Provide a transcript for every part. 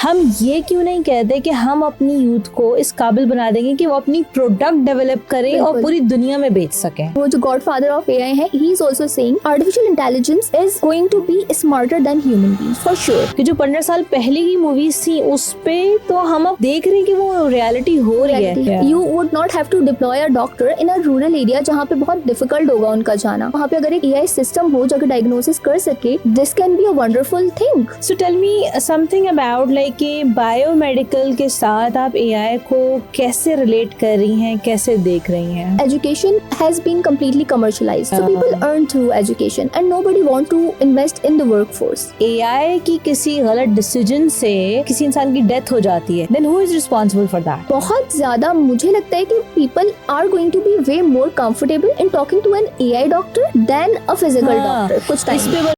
हम ये क्यों नहीं कहते कि हम अपनी यूथ को इस काबिल बना देंगे कि वो अपनी प्रोडक्ट डेवलप करें और पूरी दुनिया में बेच सकें। वो जो गॉडफादर ऑफ एआई है, he is also saying artificial intelligence is going to be smarter than human beings for sure. कि जो 15 साल पहले की मूवीज थी उस पे तो हम अब देख रहे हैं कि वो रियलिटी हो रही है। You would not have to deploy a doctor in a rural area जहाँ पे बहुत डिफिकल्ट होगा उनका जाना। वहाँ पे अगर एक एआई सिस्टम हो जो डायग्नोसिस कर सके, this can be a wonderful thing. So tell me something about like कि बायोमेडिकल के साथ आप एआई को कैसे रिलेट कर रही हैं, कैसे देख रही हैं? Education has been completely commercialized, so people earn through education and nobody want to invest in the workforce. AI की किसी गलत डिसीजन से किसी इंसान की डेथ हो जाती है, then who is responsible for that? बहुत ज्यादा मुझे लगता है कि people are going to be way more comfortable in talking to an AI doctor than a physical doctor. कुछ टाइम पे।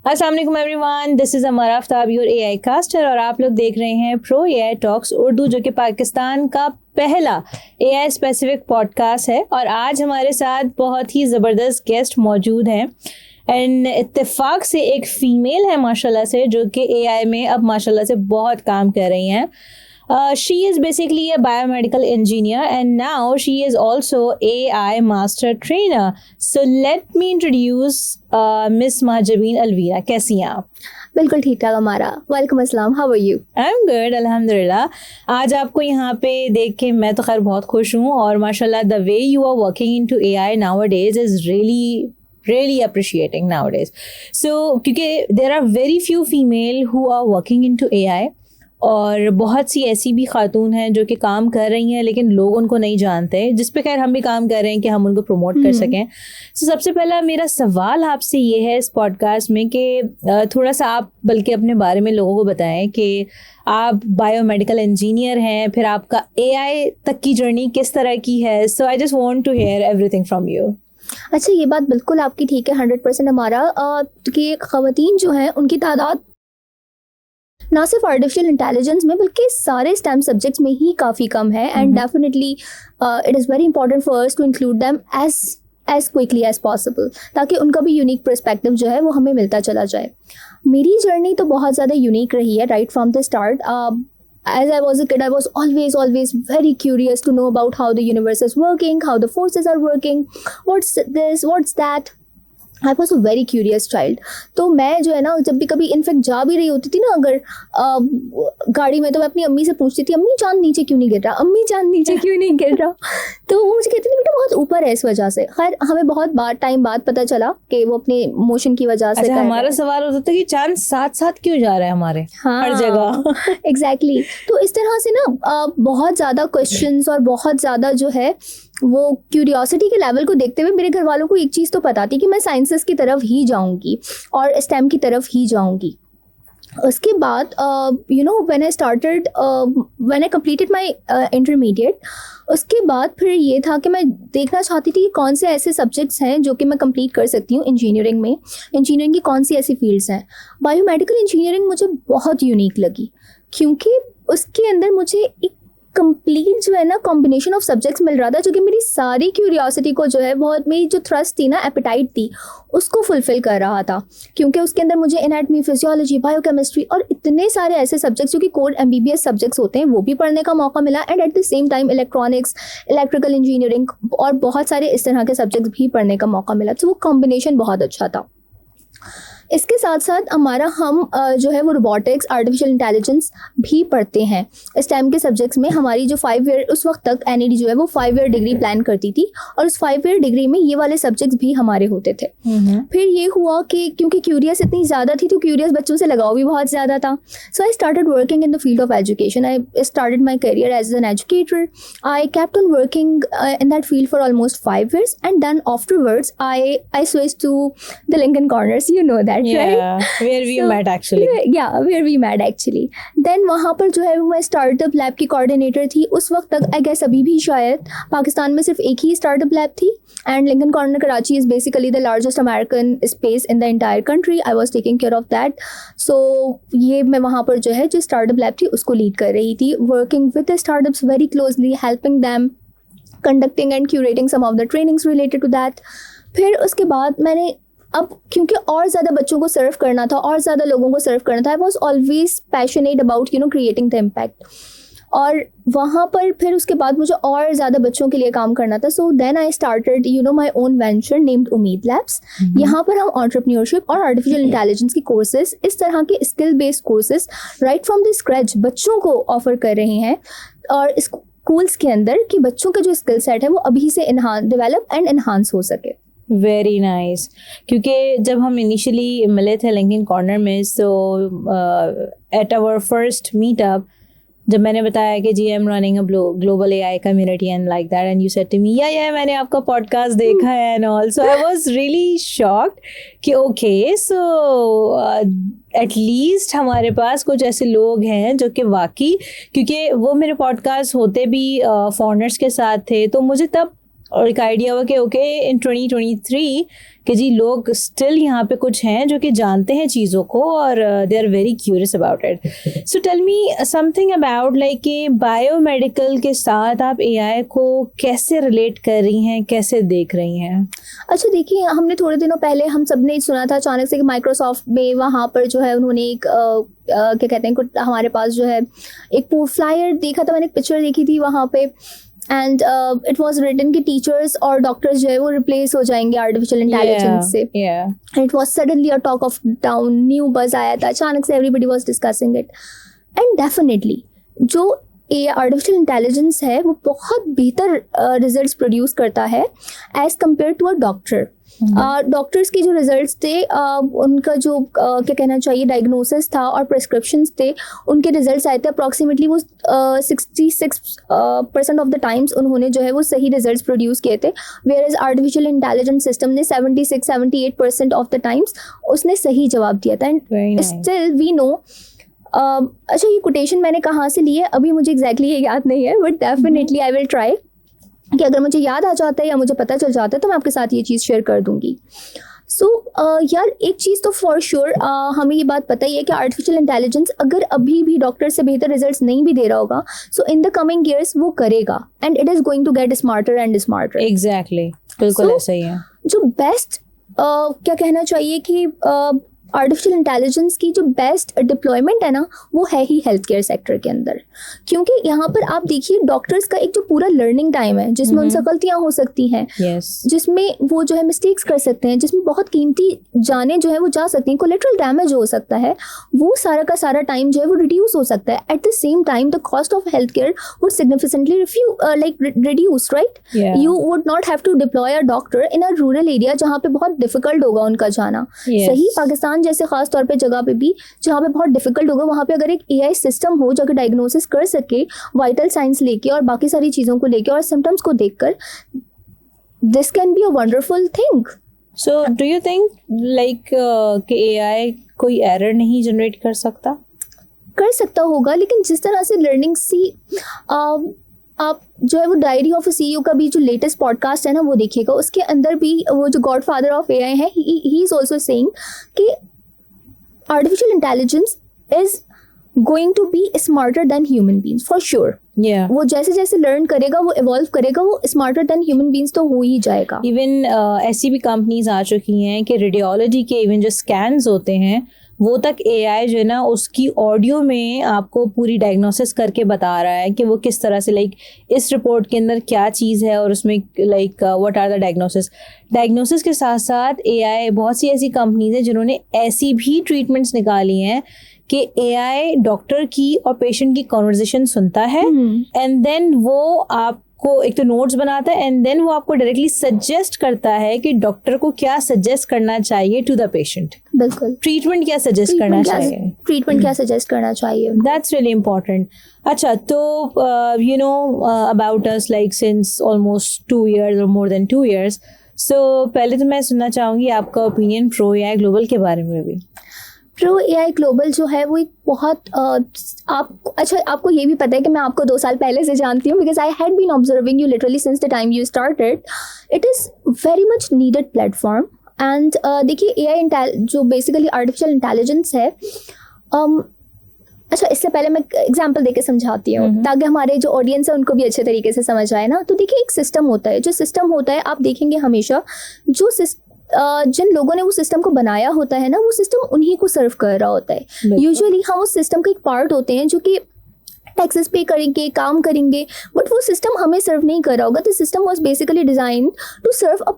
अस्सलाम वालेकुम everyone, this is Amar Aftab, your AI caster, और आप लोग देख रहे हैं प्रो एआई टॉक्स उर्दू, जो कि पाकिस्तान का पहला एआई स्पेसिफिक पॉडकास्ट है। और आज हमारे साथ बहुत ही ज़बरदस्त गेस्ट मौजूद हैं एंड इत्तेफाक से एक फ़ीमेल है माशाल्लाह से, जो कि एआई में अब माशाल्लाह से बहुत काम कर रही हैं। She is basically a biomedical engineer and now she is also AI master trainer. So let me introduce Miss Mahjabeen Alvira. कैसी हैं आप? बिल्कुल ठीक ठाक हमारा। वेलकम अस्सलाम, how are you? I am good अल्हम्दुलिल्लाह। आज आपको यहाँ पे देख के मैं तो खैर बहुत खुश हूँ, और माशाल्लाह the way you are working into AI nowadays is really appreciating nowadays. So क्योंकि there are very few female who are working into AI, और बहुत सी ऐसी भी खातून हैं जो कि काम कर रही हैं लेकिन लोग उनको नहीं जानते, जिस पे खैर हम भी काम कर रहे हैं कि हम उनको प्रमोट कर सकें। तो सबसे पहला मेरा सवाल आपसे ये है इस पॉडकास्ट में कि थोड़ा सा आप बल्कि अपने बारे में लोगों को बताएं कि आप बायोमेडिकल इंजीनियर हैं, फिर आपका एआई तक की जर्नी किस तरह की है। So I just want to hear everything from you. अच्छा, ये बात बिल्कुल आपकी ठीक है 100% हमारा कि ख़वातीन जो हैं उनकी तादाद ना सिर्फ आर्टिफिशियल इंटेलिजेंस में बल्कि सारे स्टेम सब्जेक्ट्स में ही काफ़ी कम है। And definitely it is very important for us to include them as quickly as possible, ताकि उनका भी यूनिक पर्सपेक्टिव जो है वो हमें मिलता चला जाए। मेरी जर्नी तो बहुत ज़्यादा यूनिक रही है right from the start. As I was a kid, I was always very curious to know about how the universe is working, how the forces are working, what's this, what's that. I was a very curious child. तो मैं जो है ना, जब भी कभी in fact जा भी रही होती थी ना अगर गाड़ी में, तो मैं अपनी अम्मी से पूछती थी, अम्मी चांद नीचे क्यों नहीं गिर रहा, अम्मी चांद नीचे क्यों नहीं गिर रहा। तो वो मुझे कहती थी बेटा बहुत ऊपर है इस वजह से। खैर हमें बहुत टाइम बाद पता चला कि वो अपने मोशन की वजह से। हमारा सवाल होता था कि चांद साथ साथ क्यों जा रहा है हमारे हर जगह। एग्जैक्टली। तो इस तरह से ना बहुत ज़्यादा क्वेश्चंस और बहुत ज़्यादा जो है वो क्यूरियोसिटी के लेवल को देखते हुए मेरे घर वालों को एक चीज़ तो पता थी कि मैं साइंसेस की तरफ ही जाऊंगी और स्टेम की तरफ ही जाऊंगी। उसके बाद when I completed my intermediate, उसके बाद फिर ये था कि मैं देखना चाहती थी कि कौन से ऐसे सब्जेक्ट्स हैं जो कि मैं कंप्लीट कर सकती हूँ इंजीनियरिंग में। इंजीनियरिंग की कौन सी ऐसी फील्ड्स हैं। बायोमेडिकल इंजीनियरिंग मुझे बहुत यूनिक लगी क्योंकि उसके अंदर मुझे एक कंप्लीट जो है ना कॉम्बिनेशन ऑफ सब्जेक्ट्स मिल रहा था, जो कि मेरी सारी क्यूरियोसिटी को जो है, बहुत मेरी जो थ्रस्ट थी ना, एपेटाइट थी, उसको फुलफिल कर रहा था। क्योंकि उसके अंदर मुझे एनाटमी, फिजियोलॉजी, बायोकेमिस्ट्री और इतने सारे ऐसे सब्जेक्ट्स जो कि कोर MBBS सब्जेक्ट्स होते हैं वो भी पढ़ने का मौका मिला। And eight the same time electronics, electrical engineering और बहुत सारे इस तरह के सब्जेक्ट्स भी पढ़ने का मौका मिला। तो वो कॉम्बिनेशन बहुत अच्छा था। इसके साथ साथ हमारा हम जो है वो रोबोटिक्स, आर्टिफिशियल इंटेलिजेंस भी पढ़ते हैं इस टाइम के सब्जेक्ट्स में। हमारी जो 5 ईयर उस वक्त तक NED जो है वो 5 ईयर डिग्री प्लान करती थी, और उस 5 ईयर डिग्री में ये वाले सब्जेक्ट्स भी हमारे होते थे। फिर ये हुआ कि क्योंकि क्यूरियस इतनी ज़्यादा थी तो क्यूरियस बच्चों से लगाव भी बहुत ज़्यादा था। So I started working in the field of education. I started my career as an educator. I kept on working in that field for almost 5 years, and then afterwards I switched to the Lincoln Corners, you know that. Yeah, where we met actually. Yeah, where we met actually. Then वहाँ पर जो है वो मैं startup lab की coordinator थी। उस वक्त तक आई गेस अभी भी शायद पाकिस्तान में सिर्फ एक ही स्टार्टअप लैब थी, and Lincoln corner Karachi is basically the largest American space in the entire country. I was taking care of that. So ये मैं वहाँ पर जो है जो स्टार्टअप लैब थी उसको लीड कर रही थी, working with the startups very closely, helping them, conducting and curating some of the trainings related to that. फिर उसके बाद मैंने अब क्योंकि और ज़्यादा बच्चों को सर्व करना था, और ज़्यादा लोगों को सर्व करना था, I was always passionate about creating the impact. और वहाँ पर फिर उसके बाद मुझे और ज़्यादा बच्चों के लिए काम करना था। So then I started my own venture named Umeed Labs. यहाँ पर हम एंटरप्रेन्योरशिप और आर्टिफिशियल इंटेलिजेंस की कोर्सेज, इस तरह के skill based courses right from the scratch बच्चों को ऑफर कर रहे हैं, और स्कूल्स के अंदर कि बच्चों का जो स्किल सेट है वो अभी से डेवलप एंड एनहांस हो सके। Very nice. क्योंकि जब हम इनिशियली मिले थे लिंक्डइन कॉर्नर में, so at our first meetup, जब मैंने बताया कि जी I am running a global AI community and like that, and you said to me या मैंने आपका पॉडकास्ट देखा है and also I was really shocked कि ओके, सो एटलीस्ट हमारे पास कुछ ऐसे लोग हैं जो कि वाकई, क्योंकि वो मेरे पॉडकास्ट होते भी फॉरेनर्स के साथ थे, तो मुझे तब और एक आइडिया हुआ कि ओके इन 2023 कि जी लोग स्टिल यहाँ पे कुछ हैं जो कि जानते हैं चीज़ों को और they are very curious about it. So tell me something about like कि बायोमेडिकल के साथ आप एआई को कैसे रिलेट कर रही हैं, कैसे देख रही हैं? अच्छा देखिए, हमने थोड़े दिनों पहले हम सब ने सुना था अचानक से कि माइक्रोसॉफ्ट में वहाँ पर जो है उन्होंने एक क्या कहते हैं, हमारे पास जो है एक फ्लायर देखा था, मैंने एक पिक्चर देखी थी वहाँ पे, एंड इट वॉज रिटन कि टीचर्स और डॉक्टर्स जो है वो रिप्लेस हो जाएंगे आर्टिफिशियल इंटेलिजेंस से। It was suddenly a talk of town, new buzz आया था अचानक से, everybody was discussing it. And definitely जो आर्टिफिशियल इंटेलिजेंस है वो बहुत बेहतर रिजल्ट्स प्रोड्यूस करता है as compare to a doctor. Doctors के जो रिजल्ट्स थे, उनका जो क्या कहना चाहिए डायग्नोसिस था और प्रिस्क्रिप्शंस थे, उनके रिजल्ट्स आए थे अप्रॉक्सीमेटली वो 66% ऑफ द टाइम्स उन्होंने जो है वो सही रिजल्ट्स प्रोड्यूस किए थे, whereas artificial intelligence system ने 76-78% ऑफ द टाइम्स उसने सही जवाब दिया था। एंड स्टिल वी नो, अच्छा ये कोटेशन मैंने कहाँ से ली है अभी मुझे एग्जैक्टली ये याद नहीं है, but definitely I will try कि अगर मुझे याद आ जाता है या मुझे पता चल जाता है तो मैं आपके साथ ये चीज़ शेयर कर दूंगी। सो यार एक चीज़ तो फॉर श्योर हमें ये बात पता ही है कि आर्टिफिशियल इंटेलिजेंस अगर अभी भी डॉक्टर से बेहतर रिजल्ट्स नहीं भी दे रहा होगा, so in the coming years वो करेगा and it is going to get smarter and smarter. Exactly, बिल्कुल ऐसा ही है। जो बेस्ट क्या कहना चाहिए कि आर्टिफिशियल इंटेलिजेंस की जो बेस्ट डिप्लॉयमेंट है ना, वो है ही हेल्थ केयर सेक्टर के अंदर, क्योंकि यहाँ पर आप देखिए डॉक्टर्स का एक जो पूरा लर्निंग टाइम है जिसमें उनसे गलतियाँ हो सकती हैं, जिसमें वो जो है मिस्टेक्स कर सकते हैं, जिसमें बहुत कीमती जाने जो है वो जा सकती हैं, कोलेटरल डैमेज हो सकता है, वो सारा का सारा टाइम जो है वो रिड्यूस हो सकता है। At the same time the cost of health care would significantly reduce, right? You would not have to deploy a doctor in a rural area जहाँ पे बहुत डिफिकल्ट होगा उनका जाना। सही पाकिस्तान जैसे खास तौर पे जगह पे भी जहाँ पे बहुत डिफिकल्ट होगा, वहाँ पे अगर एक एआई सिस्टम हो जो कि डायग्नोसिस कर सके वाइटल साइंस लेके और बाकी सारी चीज़ों को लेके और सिम्टम्स को देखकर, this can be a wonderful thing. So do you think like कि एआई कोई एरर नहीं जनरेट कर सकता? कर सकता होगा, लेकिन जिस तरह से लर्निंग आप जो है वो डायरी ऑफ अ सीईओ का भी जो लेटेस्ट पॉडकास्ट है ना वो देखिएगा, उसके अंदर भी वो जो गॉडफादर ऑफ एआई है, ही इज ऑल्सो सेइंग कि artificial intelligence is going to be smarter than human beings for sure. वो जैसे जैसे लर्न करेगा, वो इवॉल्व करेगा, वो स्मार्टर देन ह्यूमन बीइंग्स तो हो ही जाएगा। इवन ऐसी भी कंपनीज आ चुकी हैं कि रेडियोलॉजी के इवन जो स्कैन्स होते हैं वो तक एआई जो है ना उसकी ऑडियो में आपको पूरी डायग्नोसिस करके बता रहा है कि वो किस तरह से लाइक इस रिपोर्ट के अंदर क्या चीज़ है और उसमें like what are the diagnosis के साथ साथ एआई, बहुत सी ऐसी कंपनीज हैं जिन्होंने ऐसी भी ट्रीटमेंट्स निकाली हैं कि एआई डॉक्टर की और पेशेंट की कॉन्वर्जेशन सुनता है एंड देन वो आपको एक तो नोट्स बनाता है एंड देन वो आपको डायरेक्टली सजेस्ट करता है कि डॉक्टर को क्या सजेस्ट करना चाहिए टू द पेशेंट। बिल्कुल, ट्रीटमेंट क्या सजेस्ट करना चाहिए, ट्रीटमेंट क्या सजेस्ट करना चाहिए, दैट्स रियली इम्पोर्टेंट। अच्छा, तो you know about us like since almost 2 years और मोर देन 2 years, सो पहले तो मैं सुनना चाहूँगी आपका ओपिनियन प्रो एआई ग्लोबल के बारे में भी। प्रो एआई ग्लोबल जो है वो एक बहुत आपको ये भी पता है कि मैं आपको 2 साल पहले से जानती हूँ, because I had been observing you literally since the time you started. It is very much needed platform. And देखिए एआई जो बेसिकली आर्टिफिशियल इंटेलिजेंस है, अच्छा इससे पहले मैं एग्जांपल देके समझाती हूँ ताकि हमारे जो ऑडियंस है उनको भी अच्छे तरीके से समझ आए ना। तो देखिए एक सिस्टम होता है, जो सिस्टम होता है आप देखेंगे हमेशा जो जिन लोगों ने वो सिस्टम को बनाया होता है ना, वो सिस्टम उन्हीं को सर्व कर रहा होता है। यूजुअली हम उस सिस्टम का एक पार्ट होते हैं जो कि टैक्सेस पे करेंगे, काम करेंगे, बट वो सिस्टम हमें सर्व नहीं कर रहा होगा। The system was basically design to serve a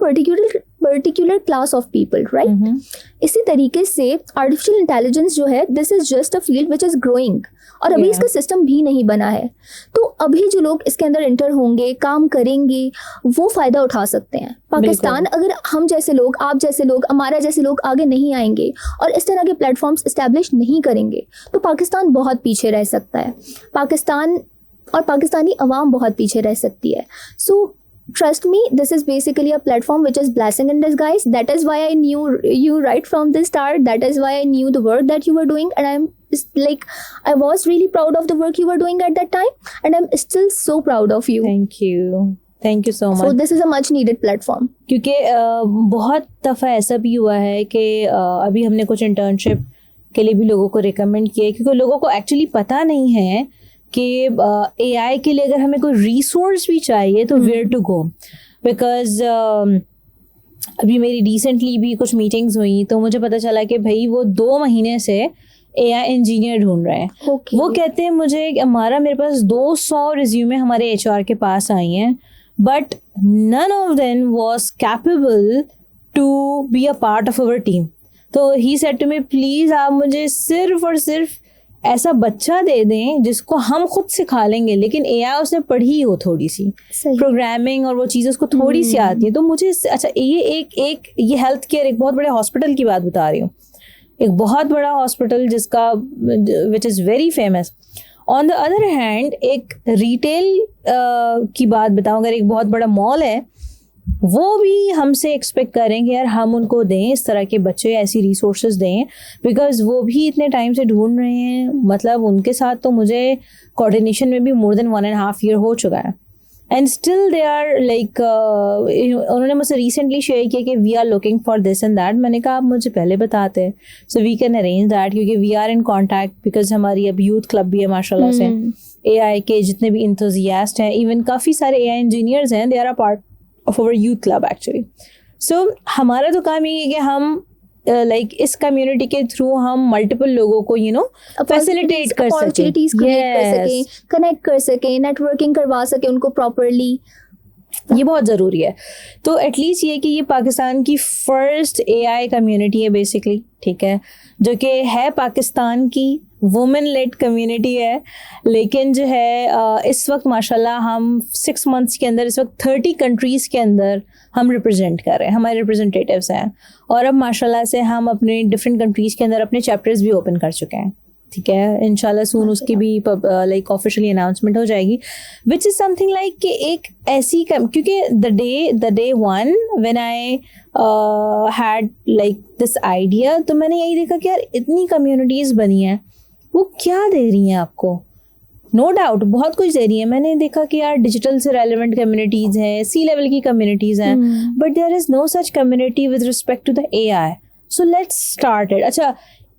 particular class of people, right? इसी तरीके से आर्टिफिशियल इंटेलिजेंस जो है, this is just a field which is growing, और अभी इसका सिस्टम भी नहीं बना है। तो अभी जो लोग इसके अंदर एंटर होंगे, काम करेंगे, वो फायदा उठा सकते हैं। पाकिस्तान, अगर हम जैसे लोग, आप जैसे लोग, हमारा जैसे लोग आगे नहीं आएंगे और इस तरह के प्लेटफॉर्म्स इस्टेब्लिश नहीं करेंगे, तो पाकिस्तान बहुत पीछे रह सकता है। पाकिस्तान और पाकिस्तानी अवाम बहुत पीछे रह सकती है। सो trust me, this is basically a platform which is blessing in disguise. That is why I knew you right from the start. That is why I knew the work that you were doing, and I was really proud of the work you were doing at that time, and I'm still so proud of you. Thank you so much. So this is a much needed platform. क्योंकि बहुत दफ़ा ऐसा भी हुआ है कि अभी हमने कुछ इंटर्नशिप के लिए भी लोगों को रिकमेंड किया है, क्योंकि लोगों को एक्चुअली पता नहीं है कि AI के लिए अगर हमें कोई रिसोर्स भी चाहिए तो वेयर टू गो। बिकॉज अभी मेरी रिसेंटली भी कुछ मीटिंग्स हुई तो मुझे पता चला कि भाई वो 2 महीने से AI इंजीनियर ढूंढ रहे हैं। वो कहते हैं मुझे मेरे पास 200 रिज्यूमे हमारे HR के पास आई हैं, but none of them was capable to be a part of our team. तो he said to me, please आप मुझे सिर्फ और सिर्फ ऐसा बच्चा दे दें जिसको हम खुद सिखा लेंगे, लेकिन AI उसने पढ़ी हो थोड़ी सी प्रोग्रामिंग और वो चीज़ उसको थोड़ी सी आती है। तो मुझे अच्छा ये हेल्थ केयर, एक बहुत बड़े हॉस्पिटल की बात बता रही हूँ, एक बहुत बड़ा हॉस्पिटल जिसका विच is very famous. On the other hand एक रिटेल की बात बताऊँ, अगर एक बहुत बड़ा मॉल है, वो भी हमसे एक्सपेक्ट करेंगे यार हम उनको दें इस तरह के बच्चे, ऐसी रिसोर्सेज दें, बिकॉज वो भी इतने टाइम से ढूंढ रहे हैं। मतलब उनके साथ तो मुझे कोऑर्डिनेशन में भी मोर देन 1.5 ईयर हो चुका है, and still they are like, उन्होंने मुझसे रिसेंटली शेयर किया कि we are looking for this and that. मैंने कहा आप मुझे पहले बताते, so we can arrange that, क्योंकि we are in contact, because हमारी अब यूथ क्लब भी है माशाल्लाह से। AI के जितने भी इंथुजियास्ट हैं, इवन काफ़ी सारे AI इंजीनियर्स हैं, they are a part of our youth club actually. So हमारा तो काम ये है कि हम इस कम्युनिटी के थ्रू हम मल्टीपल लोगों को फैसिलिटेट कर सकें, कनेक्ट कर सकें, नेटवर्किंग करवा सकें उनको प्रॉपरली। ये बहुत ज़रूरी है। तो एटलीस्ट ये कि ये पाकिस्तान की फर्स्ट AI कम्युनिटी है बेसिकली, ठीक है, जो कि है पाकिस्तान की वुमेन लेड कम्युनिटी है, लेकिन जो है इस वक्त माशाल्लाह हम 6 मंथ्स के अंदर इस वक्त 30 कंट्रीज़ के अंदर हम रिप्रेजेंट कर रहे हैं, हमारे रिप्रेजेंटेटिव्स हैं, और अब माशाल्लाह से हम अपने डिफरेंट कंट्रीज़ के अंदर अपने चैप्टर्स भी ओपन कर चुके हैं, ठीक है। इंशाल्लाह सून उसकी भी ऑफिशियली अनाउंसमेंट हो जाएगी, विच इज़ समथिंग लाइक कि एक ऐसी क्योंकि the day one when I had this idea, तो मैंने यही देखा कि यार इतनी कम्युनिटीज़ बनी हैं, वो क्या दे रही हैं आपको, नो डाउट बहुत कुछ दे रही है। मैंने देखा कि यार डिजिटल से रेलिवेंट कम्युनिटीज़ हैं, सी लेवल की कम्युनिटीज़ हैं, but there is no such community with respect to the AI। So let's start it. अच्छा,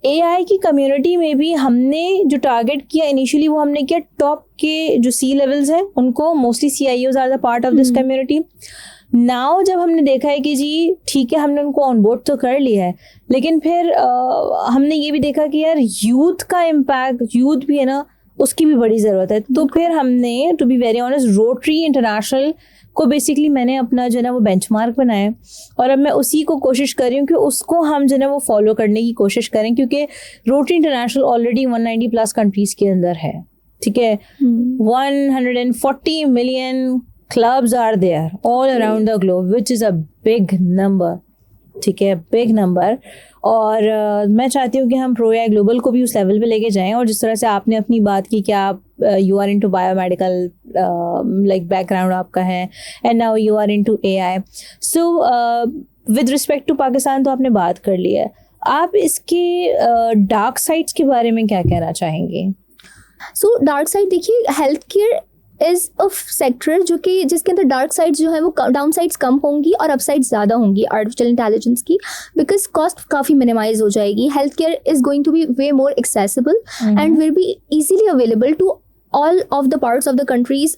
AI की कम्युनिटी में भी हमने जो टारगेट किया इनिशियली, वो हमने किया टॉप के जो सी लेवल्स हैं उनको, mostly CIOs are the part of this community. Now जब हमने देखा है कि जी ठीक है, हमने उनको ऑन बोर्ड तो कर लिया है, लेकिन फिर हमने ये भी देखा कि यार यूथ का इम्पैक्ट, यूथ भी है ना, उसकी भी बड़ी ज़रूरत है। तो फिर हमने, to be very honest, Rotary International को बेसिकली मैंने अपना जो है ना वो बेंचमार्क बनाया, और अब मैं उसी को कोशिश कर रही हूँ कि उसको हम जो है ना वो फॉलो करने की कोशिश करें, क्योंकि रोटरी इंटरनेशनल ऑलरेडी 190+ कंट्रीज़ के अंदर है, ठीक है। 140 million clubs are there all around the globe, which is a big number, ठीक है, बिग नंबर। और मैं चाहती हूँ कि हम प्रो AI ग्लोबल को भी उस लेवल पे लेके जाएं, और जिस तरह से आपने अपनी बात की कि आप you are into biomedical background आपका है, and now you are into AI। So with respect to Pakistan तो आपने बात कर ली है, आप इसके डार्क साइड्स के बारे में क्या कहना चाहेंगे? सो डार्क साइड देखिए, health care is a sector जो कि जिसके अंदर डार्क साइड्स जो है वो डाउन साइड्स कम होंगी और अपसाइड्स ज़्यादा होंगी आर्टिफिशियल इंटेलिजेंस की, बिकॉज कॉस्ट काफ़ी मिनिमाइज हो जाएगी। Health care is going to be way more accessible and will be easily available to all of the parts of the countries,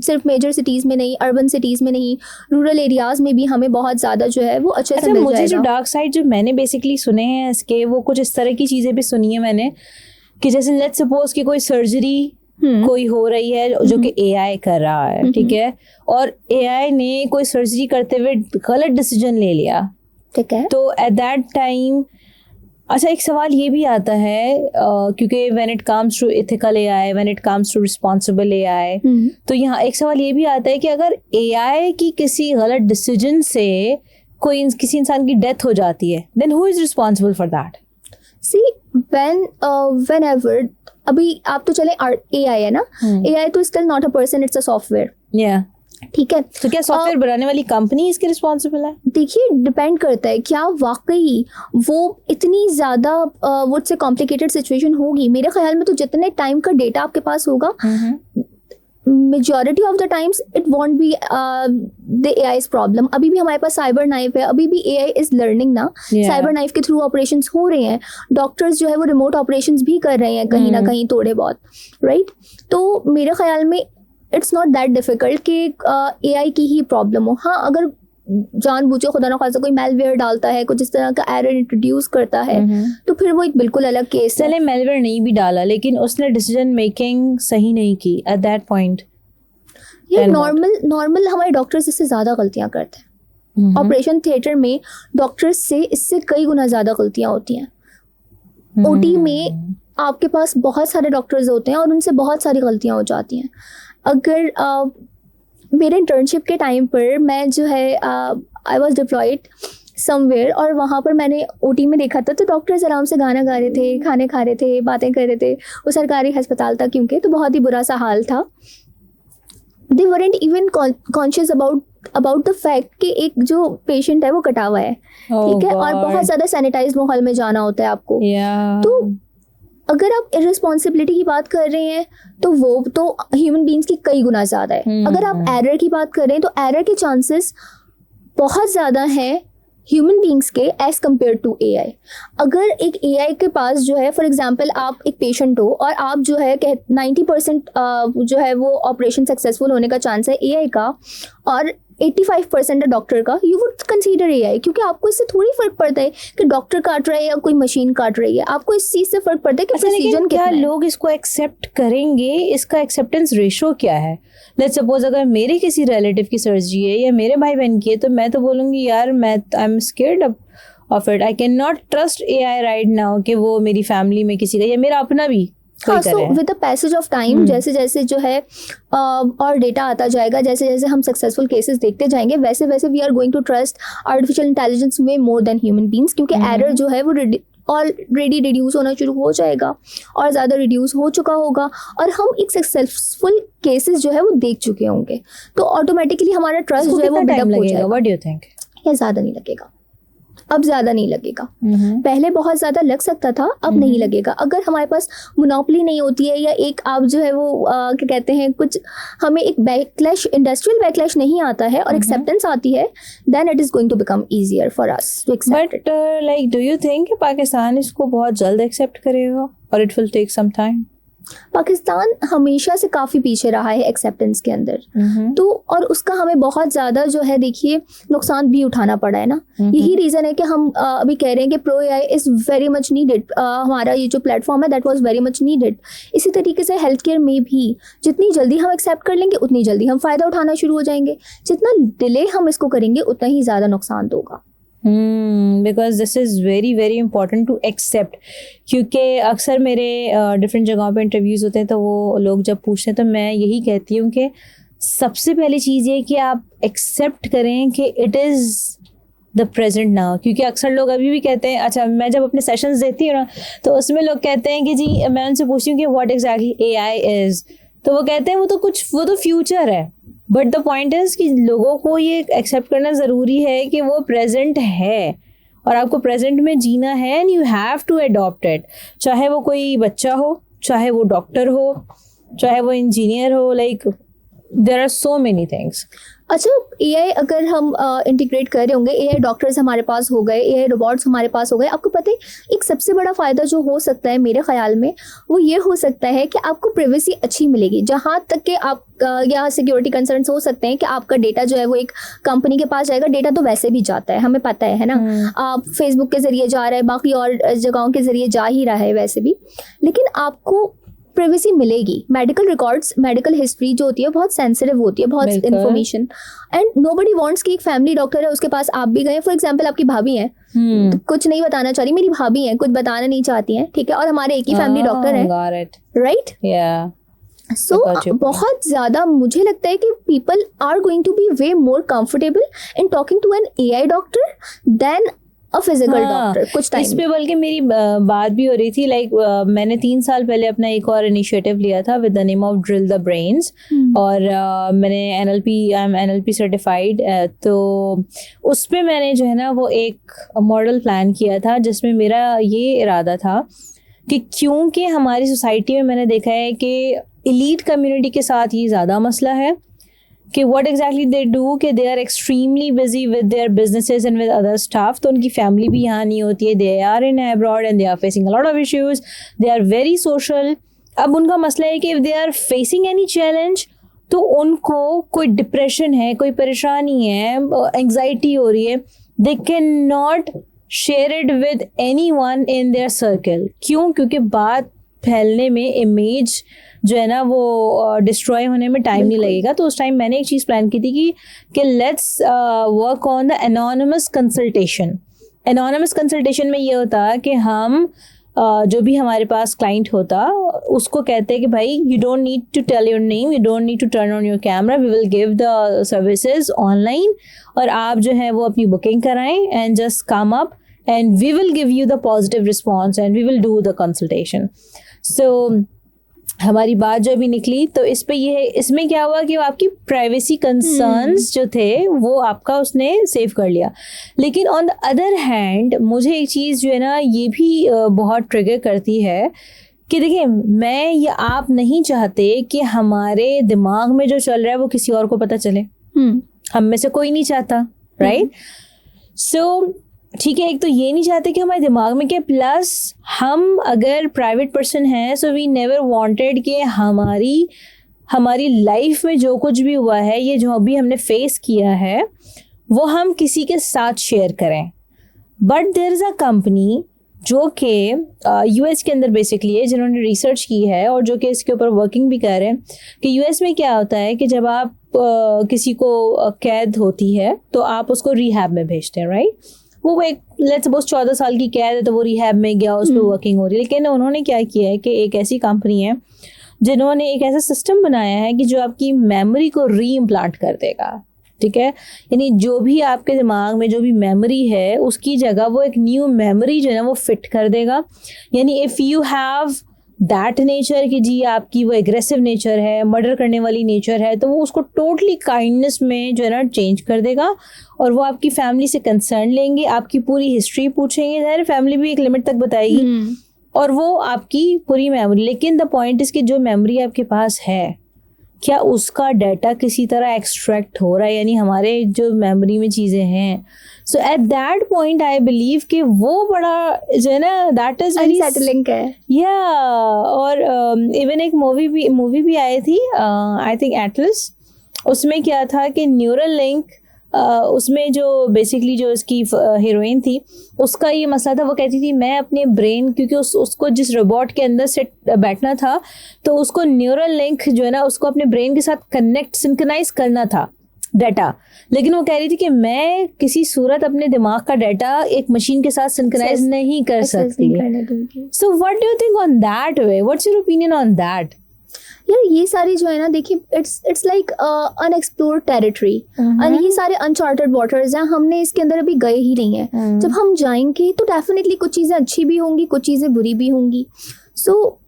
सिर्फ मेजर सिटीज़ में नहीं, अर्बन सिटीज़ में नहीं, rural areas में भी हमें बहुत ज़्यादा जो है वो अच्छे से मिल मुझे जो जाएगा। डार्क साइड जो मैंने बेसिकली सुने हैं इसके, वो कुछ इस तरह की चीज़ें भी सुनी है मैंने, कि जैसे लेट्स सपोज कि कोई सर्जरी कोई हो रही है जो कि एआई कर रहा है, ठीक है, और एआई ने कोई सर्जरी करते हुए गलत डिसीजन ले लिया, ठीक है, तो एट दैट टाइम अच्छा एक सवाल ये भी आता है क्योंकि when it comes to ethical AI, when it comes to responsible AI, तो यहाँ एक सवाल ये भी आता है कि अगर एआई की किसी गलत डिसीजन से कोई किसी इंसान की डेथ हो जाती है, then who is responsible for that? See whenever, अभी आप तो चले एआई है ना, एआई तो still not a person, it's a software, या ठीक है। तो क्या सॉफ्टवेयर बनाने वाली कंपनी इसके रिस्पॉन्सिबल है? देखिए, डिपेंड करता है क्या वाकई वो इतनी ज़्यादा वो से कॉम्प्लिकेटेड सिचुएशन होगी। मेरे ख्याल में तो जितने टाइम का डेटा आपके पास होगा, majority of the times it won't be the AI's problem. अभी भी हमारे पास साइबर नाइफ है, अभी भी एआई इज लर्निंग ना, साइबर नाइफ के थ्रू ऑपरेशंस हो रहे हैं, डॉक्टर्स जो है वो रिमोट ऑपरेशंस भी कर रहे हैं कहीं ना कहीं थोड़े बहुत, राइट। तो मेरे ख्याल में इट्स नॉट दैट डिफिकल्ट कि एआई की ही प्रॉब्लम हो। हाँ, अगर जानबूझे खुदा ना खासा कोई मेलवेयर डालता है, कुछ इस तरह का एरर इंट्रोड्यूस करता है, तो फिर वो एक बिल्कुल अलग केस है। चले मेलवेयर नहीं भी डाला, लेकिन उसने डिसीजन मेकिंग सही नहीं की एट दैट पॉइंट, ये नॉर्मल हमारे डॉक्टर्स इससे ज़्यादा गलतियां करते हैं। ऑपरेशन थिएटर में डॉक्टर्स से इससे कई गुना ज़्यादा गलतियां होती हैं। ओटी में आपके पास बहुत सारे डॉक्टर्स होते हैं और उनसे बहुत सारी गलतियां हो जाती हैं। अगर मेरे इंटर्नशिप के टाइम पर मैं जो है आई वॉज डिप्लॉयड समवेयर, और वहाँ पर मैंने ओटी में देखा था तो डॉक्टर्स आराम से गाना गा रहे थे, खाने खा रहे थे, बातें कर रहे थे। वो सरकारी अस्पताल था क्योंकि, तो बहुत ही बुरा सा हाल था। They weren't even conscious about the fact कि एक जो पेशेंट है वो कटा हुआ है, ठीक है, और बहुत ज़्यादा सैनिटाइज माहौल में जाना होता है आपको। तो अगर आप इररिस्पॉन्सिबिलिटी की बात कर रहे हैं तो वो तो ह्यूमन बीइंग्स की कई गुना ज़्यादा है। अगर आप एरर की बात कर रहे हैं तो एरर के चांसेस बहुत ज़्यादा हैं ह्यूमन बीइंग्स के एज कम्पेयर टू एआई। अगर एक एआई के पास जो है, फॉर एग्जांपल आप एक पेशेंट हो और आप जो है 90% जो है वो ऑपरेशन सक्सेसफुल होने का चांस है एआई का, और 85% है डॉक्टर का, यू वुड कंसीडर एआई, क्योंकि आपको इससे थोड़ी फर्क पड़ता है कि डॉक्टर काट रहा है या कोई मशीन काट रही है। आपको इस चीज़ से फर्क पड़ता है कि प्रिसीजन क्या लोग इसको एक्सेप्ट करेंगे, इसका एक्सेप्टेंस रेशो क्या है? लेट्स सपोज अगर मेरे किसी रिलेटिव की सर्जरी है या मेरे भाई बहन की है, तो मैं तो बोलूँगी यार I am scared of it, I can not trust AI right now कि वो मेरी फैमिली में किसी का या मेरा अपना भी। हाँ, so with the passage of time जैसे जैसे जो है और डेटा आता जाएगा, जैसे जैसे हम सक्सेसफुल केसेस देखते जाएंगे, वैसे वैसे we are going to trust artificial intelligence way more than human beings, क्योंकि एरर जो है वो ऑलरेडी रिड्यूस होना शुरू हो जाएगा और ज़्यादा रिड्यूस हो चुका होगा, और हम एक सक्सेसफुल केसेस जो है वो देख चुके होंगे, तो ऑटोमेटिकली हमारा ट्रस्ट जो है वो बिल्डअप हो जाएगा। What do you think? ये ज़्यादा नहीं लगेगा, अब ज़्यादा नहीं लगेगा। पहले बहुत ज़्यादा लग सकता था, अब नहीं लगेगा। अगर हमारे पास मोनोपोली नहीं होती है, या एक आप जो है वो क्या कहते हैं, कुछ हमें एक बैकलैश, इंडस्ट्रियल बैकलैश नहीं आता है और एक्सेप्टेंस आती है, then it is going to become easier for us to accept it. But like do you think Pakistan इसको बहुत जल्द एक्सेप्ट करेगा और it will take some time? Pakistan हमेशा से काफ़ी पीछे रहा है एक्सेप्टेंस के अंदर, तो और उसका हमें बहुत ज़्यादा जो है देखिए नुकसान भी उठाना पड़ा है ना। यही रीज़न है कि हम अभी कह रहे हैं कि pro AI is very much needed. हमारा ये जो प्लेटफॉर्म है that was very much needed. इसी तरीके से हेल्थ केयर में भी जितनी जल्दी हम एक्सेप्ट कर लेंगे उतनी जल्दी हम फ़ायदा उठाना शुरू हो जाएंगे, जितना डिले हम इसको करेंगे उतना ही ज़्यादा नुकसान होगा। Because this is very very important to accept, क्योंकि अक्सर मेरे डिफरेंट जगहों पे इंटरव्यूज़ होते हैं तो वो लोग जब पूछते हैं तो मैं यही कहती हूँ कि सबसे पहली चीज़ ये कि आप एक्सेप्ट करें कि it is the present now. क्योंकि अक्सर लोग अभी भी कहते हैं, अच्छा मैं जब अपने सेशंस देती हूँ ना तो उसमें लोग कहते हैं कि जी, मैं उनसे पूछती हूँ कि व्हाट एग्जैक्टली एआई इज़, तो वो कहते हैं वो तो फ्यूचर है। बट द पॉइंट इज़ कि लोगों को ये एक्सेप्ट करना ज़रूरी है कि वो प्रेजेंट है और आपको प्रेजेंट में जीना है, and you have to adopt it. चाहे वो कोई बच्चा हो, चाहे वो डॉक्टर हो, चाहे वो इंजीनियर हो, like there are so many things. अच्छा, एआई अगर हम इंटीग्रेट कर रहे होंगे, एआई डॉक्टर्स हमारे पास हो गए, एआई रोबोट्स हमारे पास हो गए, आपको पता है एक सबसे बड़ा फ़ायदा जो हो सकता है मेरे ख्याल में वो ये हो सकता है कि आपको प्राइवेसी अच्छी मिलेगी। जहाँ तक कि आप या सिक्योरिटी कंसर्न्स हो सकते हैं कि आपका डेटा जो है वो एक कंपनी के पास जाएगा, डेटा तो वैसे भी जाता है, हमें पता है ना। आप फेसबुक के ज़रिए जा रहा है, बाकी और जगहों के ज़रिए जा ही रहा है वैसे भी, लेकिन आपको प्राइवेसी मिलेगी। मेडिकल रिकॉर्ड्स, मेडिकल हिस्ट्री जो होती है बहुत सेंसिटिव होती है, बहुत इन्फॉर्मेशन, एंड नोबडी वांट्स कि एक फैमिली डॉक्टर है उसके पास आप भी गए, फॉर एग्जांपल आपकी भाभी हैं, तो कुछ नहीं बताना चाह रही, मेरी भाभी हैं, कुछ बताना नहीं चाहती हैं, ठीक है, और हमारे एक ही फैमिली डॉक्टर है, राइट? सो बहुत ज़्यादा मुझे लगता है कि people are going to be way more comfortable in talking to an AI doctor than a physical doctor कुछ टाइम। इस पे बल्कि मेरी बात भी हो रही थी, लाइक मैंने 3 साल पहले अपना एक और इनिशिएटिव लिया था with the name of drill the brains, और मैंने आई एम NLP सर्टिफाइड, तो उस पे मैंने जो है ना वो एक मॉडल प्लान किया था जिसमें मेरा ये इरादा था कि क्योंकि हमारी सोसाइटी में मैंने देखा है कि एलीट कम्युनिटी के साथ ये ज़्यादा मसला है कि what exactly they do, कि they are extremely busy with their businesses and with other stuff, तो उनकी फैमिली भी यहाँ नहीं होती है, they are in abroad and they are facing a lot of issues, they are very social। अब उनका मसला है कि if they are facing any challenge तो उनको कोई डिप्रेशन है, कोई परेशानी है, एंग्जाइटी हो रही है, they cannot share it with anyone in their circle। क्यों? क्योंकि बात फैलने में, इमेज जो है ना वो डिस्ट्रॉय होने में टाइम नहीं लगेगा। तो उस टाइम मैंने एक चीज़ प्लान की थी कि let's work on the anonymous consultation. Anonymous consultation में ये होता कि हम जो भी हमारे पास क्लाइंट होता उसको कहते हैं कि भाई you don't need to tell your name, you don't need to turn on your camera, we will give the services online, और आप जो है वो अपनी बुकिंग कराएं and just come up and we will give you the positive response and we will do the consultation. So हमारी बात जो अभी निकली तो इस पे ये है, इसमें क्या हुआ कि आपकी प्राइवेसी कंसर्न्स जो थे वो आपका उसने सेव कर लिया। लेकिन ऑन द अदर हैंड मुझे एक चीज़ जो है ना ये भी बहुत ट्रिगर करती है कि देखिए, मैं या आप नहीं चाहते कि हमारे दिमाग में जो चल रहा है वो किसी और को पता चले। हम में से कोई नहीं चाहता, राइट? सो ठीक है, एक तो ये नहीं चाहते कि हमारे दिमाग में क्या, प्लस हम अगर प्राइवेट पर्सन हैं सो वी नेवर वांटेड कि हमारी लाइफ में जो कुछ भी हुआ है, ये जो भी हमने फेस किया है वो हम किसी के साथ शेयर करें। But there is a company जो कि US के अंदर बेसिकली है, जिन्होंने रिसर्च की है और जो कि इसके ऊपर वर्किंग भी कर रहे हैं कि US में क्या होता है कि जब आप किसी को कैद होती है तो आप उसको रिहैब में भेजते हैं, राइट? वो एक लेट्स सपोज 14 साल की कैद है तो वो रिहैब में गया, उस पर वर्किंग हो रही है। लेकिन उन्होंने क्या किया है कि एक ऐसी कंपनी है जिन्होंने एक ऐसा सिस्टम बनाया है कि जो आपकी मेमोरी को री इम्प्लांट कर देगा, ठीक है? यानी जो भी आपके दिमाग में जो भी मेमोरी है उसकी जगह वो एक न्यू मेमोरी जो है ना वो फिट कर देगा। यानी if you have that nature कि जी आपकी वो एग्रेसिव नेचर है, मर्डर करने वाली नेचर है, तो वो उसको टोटली काइंडनेस में जो है ना चेंज कर देगा और वो आपकी फैमिली से कंसर्न लेंगे, आपकी पूरी हिस्ट्री पूछेंगे, ज़ाहिर फैमिली भी एक लिमिट तक बताएगी और वो आपकी पूरी मेमोरी। लेकिन द पॉइंट इज़ कि जो मेमोरी आपके पास है क्या उसका डाटा किसी तरह एक्सट्रैक्ट हो रहा है, यानी हमारे जो मेमोरी में चीज़ें हैं। So at that point I believe कि वो बड़ा जो है ना दैट इज़ वेरी अनसेटलिंग है। या और इवन एक मूवी भी आई थी, आई थिंक एटलस। उसमें क्या था कि न्यूरल लिंक, उसमें जो बेसिकली जो इसकी हीरोइन थी उसका ये मसला था, वो कहती थी मैं अपने ब्रेन, क्योंकि उसको जिस रोबोट के अंदर से बैठना था तो उसको न्यूरल लिंक जो है ना उसको अपने ब्रेन के साथ कनेक्ट सिंक्रोनाइज करना था डाटा, लेकिन वो कह रही थी कि मैं किसी सूरत अपने दिमाग का डाटा एक मशीन के साथ सिंक्रोनाइज नहीं कर सकती। So what do you think on that way? What's your opinion on that? यार ये सारी जो है ना, देखिए इट्स लाइक अनएक्सप्लोर्ड टेरिटरी, और ये सारे अनचार्टेड वाटर्स हैं, हमने इसके अंदर अभी गए ही नहीं है। जब हम जाएंगे तो डेफिनेटली कुछ चीज़ें अच्छी भी होंगी, कुछ चीज़ें बुरी भी होंगी। सो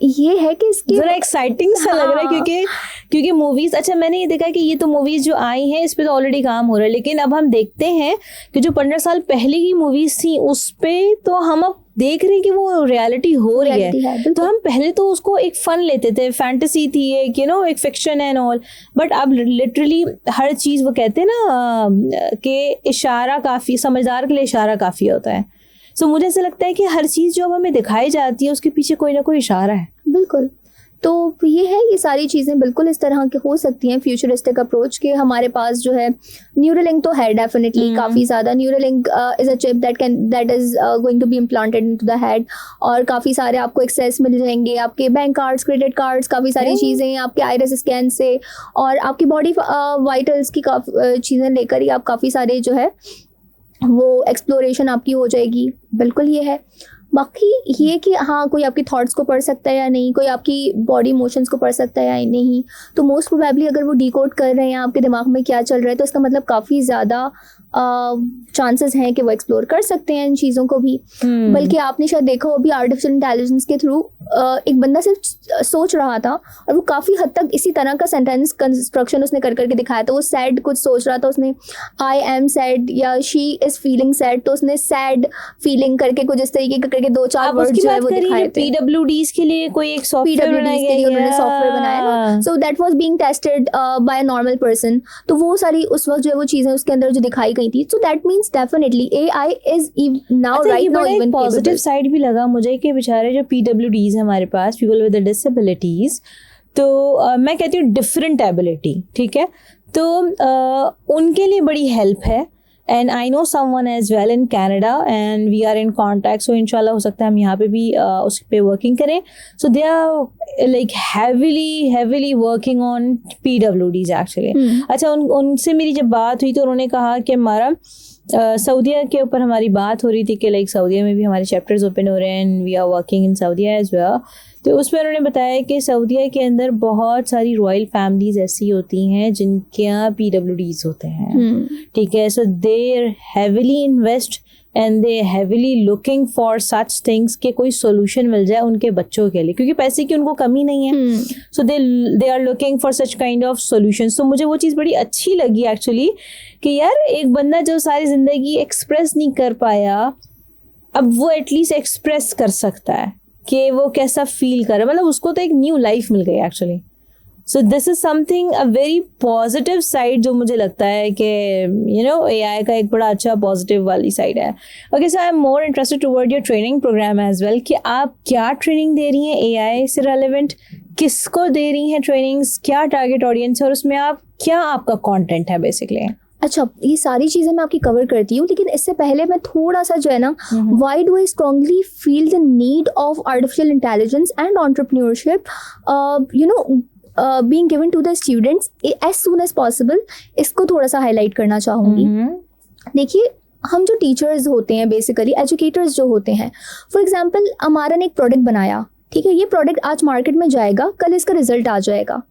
ये है कि इसकी जरा एक्साइटिंग सा लग रहा है क्योंकि मूवीज, अच्छा मैंने ये देखा कि ये तो मूवीज जो आई हैं इस पे तो ऑलरेडी काम हो रहा है, लेकिन अब हम देखते हैं कि जो 15 साल पहले की मूवीज थी उस पे तो हम अब देख रहे हैं कि वो रियलिटी हो रही Reality है, है, बिल्कुल। तो हम पहले तो उसको एक फन लेते थे, फैंटेसी थी एक, यू नो, एक फिक्शन एंड ऑल, बट अब लिटरली हर चीज़, वो कहते हैं ना कि इशारा काफ़ी, समझदार के लिए इशारा काफ़ी होता है। सो मुझे ऐसा लगता है कि हर चीज़ जो अब हमें दिखाई जाती है उसके पीछे कोई ना कोई इशारा है। बिल्कुल। तो ये है, ये सारी चीज़ें बिल्कुल इस तरह की हो सकती हैं, फ्यूचरिस्टिक अप्रोच के। हमारे पास जो है न्यूरोलिंक तो है डेफिनेटली, काफ़ी ज़्यादा। Neuralink is a chip that is going to be implanted into the head, और काफ़ी सारे आपको एक्सेस मिल जाएंगे, आपके बैंक कार्ड्स, क्रेडिट कार्ड्स, काफ़ी सारी चीज़ें आपके आइरिस स्कैन से, और आपकी बॉडी वाइटल्स की काफ़ी चीज़ें लेकर ही आप काफ़ी सारे जो है वो एक्सप्लोरेशन आपकी हो जाएगी। बिल्कुल ये है। बाकी ये कि हाँ, कोई आपकी थॉट्स को पढ़ सकता है या नहीं, कोई आपकी बॉडी इमोशंस को पढ़ सकता है या नहीं, तो मोस्ट प्रोबेबली अगर वो डिकोड कर रहे हैं आपके दिमाग में क्या चल रहा है, तो इसका मतलब काफ़ी ज़्यादा चांसेस हैं कि वो एक्सप्लोर कर सकते हैं इन चीज़ों को भी। बल्कि आपने शायद देखा हो, अभी आर्टिफिशियल इंटेलिजेंस के थ्रू एक बंदा सिर्फ सोच रहा था और वो काफ़ी हद तक इसी तरह का सेंटेंस कंस्ट्रक्शन उसने कर करके दिखाया था। वो सैड कुछ सोच रहा था, उसने आई एम सैड या शी इज़ फीलिंग सैड, तो उसने सैड फीलिंग करके कुछ इस तरीके करके 2-4 वर्ड जो है वो दिखाए थे। PWDs के लिए कोई एक सॉफ्टवेयर बनाया PWDs के लिए उन्होंने सॉफ्टवेयर बनाया ना, so that was being tested by a normal person. तो वो सारी उस वक्त जो है वो चीज़ें उसके अंदर जो दिखाई गई थी, so that means definitely AI is now right now even positive side भी लगा मुझे कि बेचारे जो PWDs हमारे पास, पीपल विद डिसेबिलिटीज, तो मैं कहती हूँ डिफरेंट एबिलिटी, ठीक है, तो उनके लिए बड़ी हेल्प है। And I know someone as well in Canada and we are in contact, so इंशाल्लाह हो सकता है हम यहाँ पे भी उस पे वर्किंग करें। So they are like heavily working on PWDs actually. अच्छा, उनसे मेरी जब बात हुई तो उन्होंने कहा कि हमारा सऊदीया के ऊपर हमारी बात हो रही थी कि लाइक सऊदीया में भी हमारे चैप्टर्स ओपन हो रहे हैं and we are working in Saudia as well. तो उसमें उन्होंने बताया कि सऊदीया के अंदर बहुत सारी रॉयल फैमिलीज ऐसी होती हैं जिनके यहाँ PWDs होते हैं, ठीक है। So they heavily invest and they heavily looking for such things कि कोई सोल्यूशन मिल जाए उनके बच्चों के लिए, क्योंकि पैसे की उनको कमी नहीं है। So they are looking for such kind of solutions. तो मुझे वो चीज़ बड़ी अच्छी लगी एक्चुअली कि यार एक बंदा जो सारी ज़िंदगी एक्सप्रेस नहीं कर पाया, अब वो एटलीस्ट एक्सप्रेस कर सकता है कि वो कैसा फील कर रहा है, मतलब उसको तो एक न्यू लाइफ मिल गई actually. So this is something a very positive side जो मुझे लगता है कि यू नो AI का एक बड़ा अच्छा पॉजिटिव वाली साइड है। Okay, so I am more interested toward your training program as well कि आप क्या ट्रेनिंग दे रही हैं AI से रेलेवेंट, किसको दे रही हैं ट्रेनिंग्स, क्या टारगेट ऑडियंस है और उसमें आप क्या आपका कंटेंट है बेसिकली। अच्छा, ये सारी चीज़ें मैं आपकी कवर करती हूँ, लेकिन इससे पहले मैं थोड़ा सा जो है ना, why do I strongly feel the need of artificial intelligence and entrepreneurship you know being given to the students as soon as possible, इसको थोड़ा सा हाईलाइट करना चाहूँगी। देखिए, हम जो टीचर्स होते हैं, बेसिकली एजुकेटर्स जो होते हैं, फॉर एग्जांपल हमारा ने एक प्रोडक्ट बनाया, ठीक है, ये प्रोडक्ट आज मार्केट में जाएगा, कल इसका रिजल्ट आ जाएगा।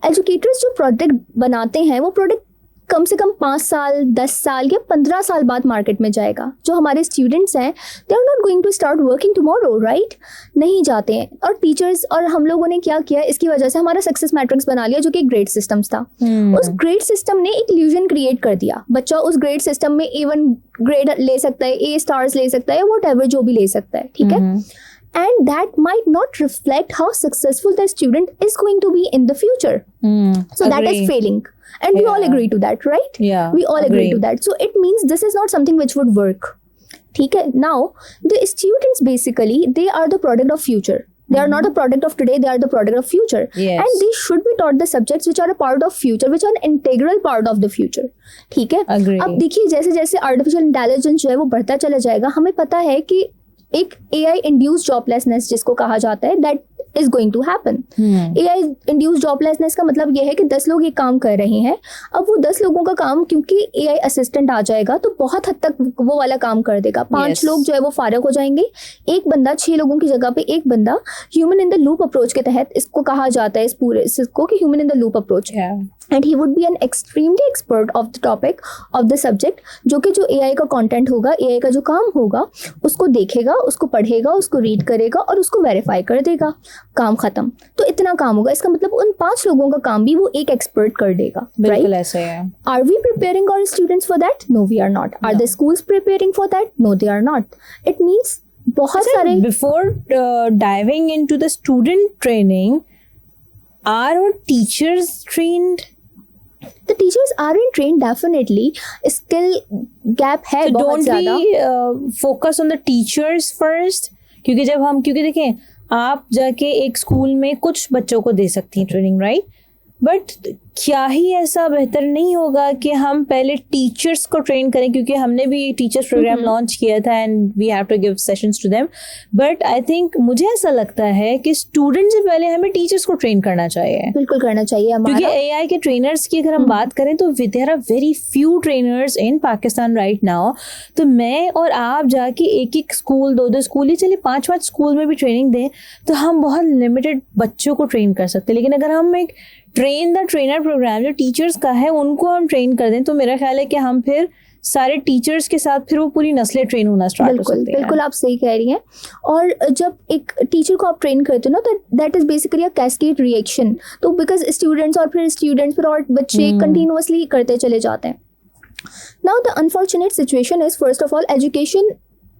एजुकेटर्स जो प्रोडक्ट बनाते हैं वो प्रोडक्ट कम से कम 5 साल, 10 साल या 15 साल बाद मार्केट में जाएगा। जो हमारे स्टूडेंट्स हैं, they are not going to start working tomorrow, right? नहीं जाते हैं। और टीचर्स और हम लोगों ने क्या किया, इसकी वजह से हमारा सक्सेस मैट्रिक्स बना लिया जो कि एक ग्रेड सिस्टम था। उस ग्रेड सिस्टम ने एक इल्यूजन क्रिएट कर दिया। बच्चा उस ग्रेड सिस्टम में A1 ग्रेड ले सकता है, A स्टार्स ले सकता है, वॉट जो भी ले सकता है, ठीक है। And that might not reflect how successful the student is going to be in the future. So agree. that is failing. And we all agree to that, right? Yeah, we all agree to that. So it means this is not something which would work. Okay? Now, the students basically, they are the product of future. They are not a product of today, they are the product of future. Yes. And they should be taught the subjects which are a part of future, which are an integral part of the future. ठीक है? Agree. अब देखिए, जैसे जैसे artificial intelligence जो है वो बढ़ता चला जाएगा, हमें पता है कि एक AI इंड्यूस जॉबलेसनेस जिसको कहा जाता है, that is going to happen. AI induce joblessness का मतलब यह है कि 10 लोग एक काम कर रहे हैं, अब वो 10 लोगों का काम क्योंकि AI असिस्टेंट आ जाएगा तो बहुत हद तक वो वाला काम कर देगा। 5 लोग जो है वो फारिग हो जाएंगे, एक बंदा 6 लोगों की जगह पे एक बंदा, human in the loop approach के तहत इसको कहा जाता है, इस पूरे इसको कि human in the loop approach. And he would be an extremely expert of the topic of the subject, जो कि जो AI का कंटेंट होगा, AI का जो काम होगा, उसको देखेगा, उसको पढ़ेगा, उसको रीड करेगा और उसको वेरीफाई कर देगा, काम खत्म। तो इतना काम होगा, इसका मतलब उन 5 लोगों का काम भी वो एक एक्सपर्ट कर देगा। बिल्कुल ऐसे है। Are we preparing our students for that? No, we are not. Are the schools preparing for that? No, they are not. It means बहुत सारे Before diving into the student training, are our teachers trained? the teachers aren't trained definitely, skill gap है So बहुत don't ज़्यादा. we focus on the teachers first? क्योंकि देखें, आप जाके एक स्कूल में कुछ बच्चों को दे सकती हैं ट्रेनिंग, राइट? बट क्या ही ऐसा बेहतर नहीं होगा कि हम पहले टीचर्स को ट्रेन करें, क्योंकि हमने भी टीचर्स प्रोग्राम लॉन्च किया था and we have to give sessions to them. But I think मुझे ऐसा लगता है कि स्टूडेंट से पहले हमें टीचर्स को ट्रेन करना चाहिए. बिल्कुल करना चाहिए क्योंकि हमारा. एआई के ट्रेनर्स की अगर हम बात करें तो there are very few trainers in Pakistan right now. तो मैं और आप जाके एक एक स्कूल, दो स्कूल, ही चलिए 5 स्कूल में भी ट्रेनिंग दें तो हम बहुत लिमिटेड बच्चों को ट्रेन कर सकते हैं. लेकिन अगर हम एक ट्रेन द ट्रेनर प्रोग्राम जो टीचर्स का है उनको हम ट्रेन कर दें तो मेरा ख्याल है कि हम फिर सारे टीचर्स के साथ फिर वो पूरी नस्लें ट्रेन होना स्टार्ट हो सकती हैं. बिल्कुल आप सही कह रही हैं. और जब एक टीचर को आप ट्रेन करते हो ना, तो that is basically a cascade reaction. तो बिकॉज स्टूडेंट्स फिर और बच्चे कंटिन्यूअसली करते चले जाते हैं. Now the unfortunate situation is, first of all, education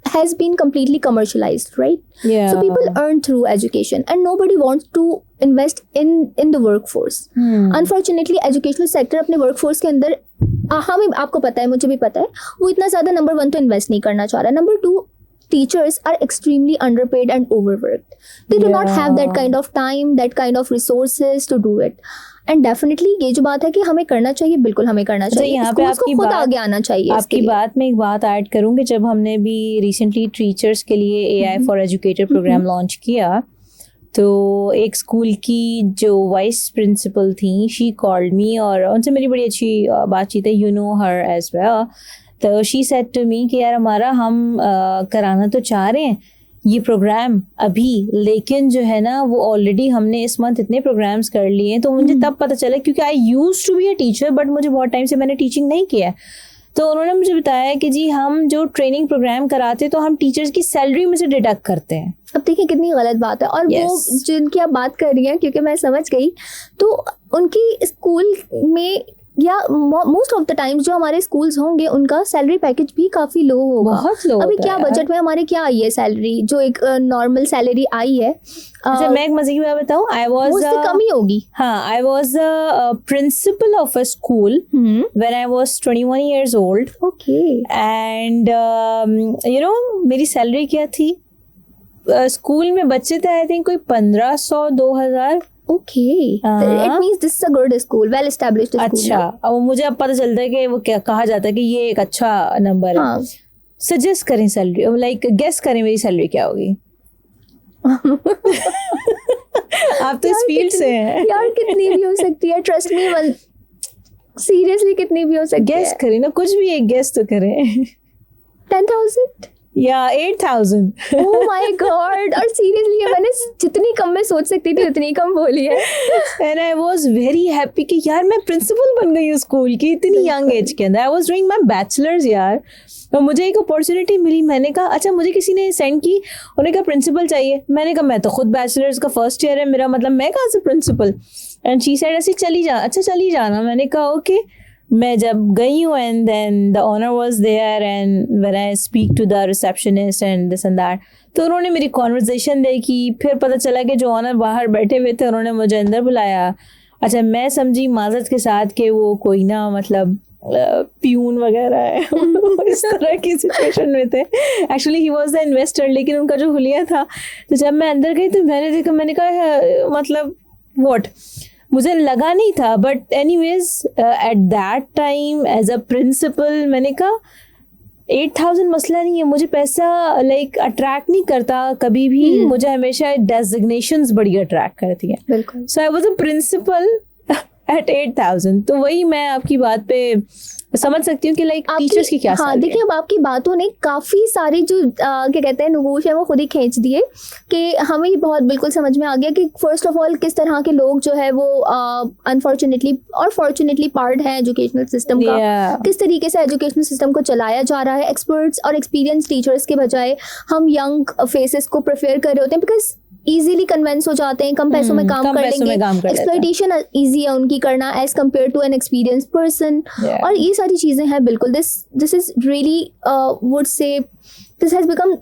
has been completely commercialized, right? Yeah. So people earn through education and nobody wants to invest in the workforce. Unfortunately educational sector अपने workforce के अंदर हमें, आपको पता है, मुझे भी पता है, वो इतना ज़्यादा नंबर 1 तो इन्वेस्ट नहीं करना चाह रहा है. Number 2, teachers are extremely underpaid and overworked. They do not have that kind of time, that kind of resources to do it. And definitely ये जो बात है कि हमें करना चाहिए, बिल्कुल हमें करना चाहिए. यहाँ पे आपकी खुद बात आगे आना चाहिए. आपकी बात में एक बात ऐड करूँगी. जब हमने भी रिसेंटली टीचर्स के लिए AI for educator program launch किया तो एक स्कूल की जो वाइस प्रिंसिपल थी, शी कॉल्ड मी और उनसे मेरी बड़ी अच्छी बातचीत है, you know her as well. तो शी सेड टू मी कि यार हमारा हम कराना तो चाह रहे हैं ये प्रोग्राम अभी, लेकिन जो है ना वो ऑलरेडी हमने इस मंथ इतने प्रोग्राम्स कर लिए हैं. तो मुझे तब पता चला, क्योंकि I used to be a teacher but मुझे बहुत टाइम से मैंने टीचिंग नहीं किया. तो उन्होंने मुझे बताया कि जी हम जो ट्रेनिंग प्रोग्राम कराते हैं तो हम टीचर्स की सैलरी में से डिडक्ट करते हैं. अब देखिए कितनी गलत बात है. और Yes. वो जिनकी आप बात कर रही हैं, क्योंकि मैं समझ गई, तो उनकी स्कूल में या मोस्ट ऑफ द टाइम्स जो हमारे स्कूल्स होंगे उनका सैलरी पैकेज भी काफी लो होगा. बहुत लो अभी होता क्या है बजट में हमारे क्या आई है सैलरी, जो एक नॉर्मल सैलरी आई है, अच्छा मैं एक मजे की बात बताऊं. आई वाज उससे कम ही होगी. हाँ, आई was a principle of a school when I was 21 years old. Okay. And you know मेरी सैलरी क्या थी, स्कूल में बच्चे थे आई थिंक कोई 1500-2000. Okay. It means this is a good school, well established school. अच्छा, अब मुझे अब पता चलता है कि वो क्या कहा जाता है कि ये एक अच्छा नंबर है. हाँ. सजेस्ट करें सैलरी, लाइक गेस करें मेरी सैलरी क्या होगी. आप तो इस फील्ड से हैं यार. कितनी भी हो सकती है, ट्रस्ट मी, सीरियसली कितनी भी हो सकती है. गेस करें ना, कुछ भी एक गेस तो करें. 10,000 या 8,000. Oh my God. और सीरियसली मैंने जितनी कम मैं सोच सकती थी उतनी कम बोली है. And I was very happy कि यार मैं प्रिंसिपल बन गई हूँ स्कूल की इतनी यंग एज के अंदर. I was doing my bachelors यार. तो मुझे एक अपॉर्चुनिटी मिली. मैंने कहा अच्छा, मुझे किसी ने सेंड की, उन्होंने कहा प्रिंसिपल चाहिए. मैंने कहा मैं तो खुद बैचलर्स का फर्स्ट ईयर है मेरा, मतलब मैं कहाँ से प्रिंसिपल. एंड शी सेड ऐसे चली जा. अच्छा चली जाना. मैंने कहा ओके. मैं जब गई हूँ and then the owner was there and when I speak to the receptionist and this and that, तो उन्होंने मेरी कॉन्वर्जेशन देखी. फिर पता चला कि जो ऑनर बाहर बैठे हुए थे उन्होंने मुझे अंदर बुलाया. अच्छा मैं समझी माजरत के साथ कि वो कोई ना मतलब प्यून वगैरह है. इस तरह की सिचुएशन में थे. Actually he was the investor, लेकिन उनका जो हुलिया था. तो जब मैं अंदर गई तो मैंने देखा, मैंने कहा मतलब व्हाट, मुझे लगा नहीं था. But anyways at that time as a principal मैंने कहा 8,000 मसला नहीं है. मुझे पैसा लाइक अट्रैक्ट नहीं करता कभी भी. मुझे हमेशा डेजिग्नेशंस बड़ी अट्रैक्ट करती हैं. बिल्कुल. So I was a principal at 8,000. तो वही मैं आपकी बात पे समझ सकती हूँ कि लाइक टीचर्स की क्या. हाँ देखिए, अब आपकी बातों ने काफ़ी सारे जो क्या कहते हैं नगोश है वो खुद ही खींच दिए कि हमें बहुत बिल्कुल समझ में आ गया कि फर्स्ट ऑफ ऑल किस तरह के लोग जो है वो अनफॉर्चुनेटली और फॉर्चुनेटली पार्ट है एजुकेशनल सिस्टम का. किस तरीके से एजुकेशनल सिस्टम को चलाया जा रहा है. एक्सपर्ट्स और एक्सपीरियंस टीचर्स के बजाय हम यंग फेसेस को प्रेफर कर रहे होते हैं बिकॉज इजीली कन्वेंस हो जाते हैं, कम पैसों में काम कर लेंगे. एक्सप्लॉइटेशन इजी है उनकी करना as compare to an experience person. और ये सारी चीज़ें हैं. बिल्कुल this is really would say this has become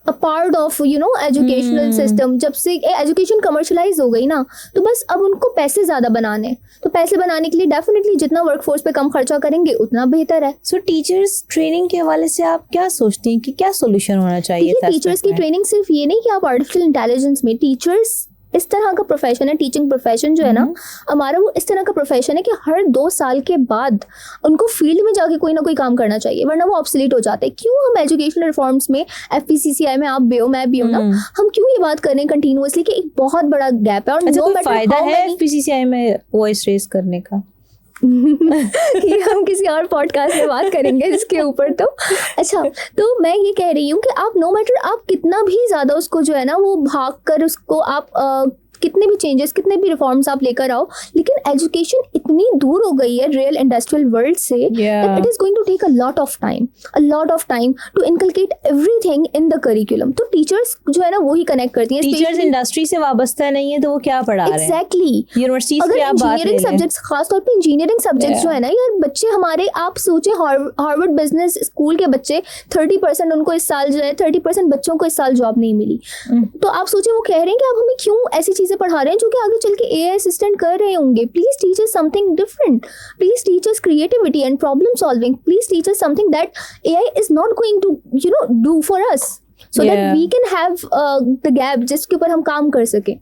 a part of educational system. जब से एजुकेशन कमर्शलाइज हो गई ना, तो बस अब उनको पैसे ज़्यादा बनाने, तो पैसे बनाने के लिए डेफिनेटली जितना वर्कफोर्स पे कम खर्चा करेंगे उतना बेहतर है। सो टीचर्स ट्रेनिंग के हवाले से आप क्या सोचती हैं कि क्या सोल्यूशन होना चाहिए? टीचर्स की ट्रेनिंग सिर्फ ये नहीं कि आप आर्टिफिशियल इंटेलिजेंस में, टीचर्स इस तरह का प्रोफेशन है, टीचिंग प्रोफेशन जो है ना हमारा, वो इस तरह का प्रोफेशन है कि हर 2 साल के बाद उनको फील्ड में जाके कोई ना कोई काम करना चाहिए, वरना वो ऑब्सोलीट हो जाते हैं। क्यों हम एजुकेशनल रिफॉर्म्स में, FPCCI में आप भी हो, मैं भी हूँ ना, हम क्यों ये बात कर रहे हैं कंटिन्यूअसली कि एक बहुत बड़ा गैप है? और अच्छा, कोई फायदा है FPCCI में वॉइस रेज करने का? कि हम किसी और पॉडकास्ट में बात करेंगे इसके ऊपर। तो अच्छा, तो मैं ये कह रही हूँ कि आप नो मैटर आप कितना भी ज़्यादा उसको जो है ना वो भाग कर उसको आप कितने भी चेंजेस, कितने भी रिफॉर्म्स आप लेकर आओ, लेकिन एजुकेशन इतनी दूर हो गई है रियल इंडस्ट्रियल वर्ल्ड से that it is going to take a lot of time to inculcate everything in the curriculum। तो टीचर्स जो है ना वो ही कनेक्ट करती हैं। टीचर्स इंडस्ट्री से वाबस्ता नहीं है तो वो क्या पढ़ा रहे हैं? एग्जैक्टली। यूनिवर्सिटीज अगर की आप बात इंजीनियरिंग सब्जेक्ट्स, खासतौर पे इंजीनियरिंग सब्जेक्ट्स जो है ना यार, बच्चे हमारे, आप सोचे हार्वर्ड बिजनेस स्कूल के बच्चे 30% उनको इस साल जो है 30% बच्चों को इस साल जॉब नहीं मिली। तो आप सोचे वो कह रहे हैं कि आप हमें क्यों ऐसी चीजें पढ़ा रहे हैं जो कि आगे चल के AI असिस्टेंट कर रहे होंगे। Please teach us something different, please teach us creativity and problem solving, please teach us something that AI is not going to do for us, so that we can have the gap जिसके ऊपर हम काम कर सकें।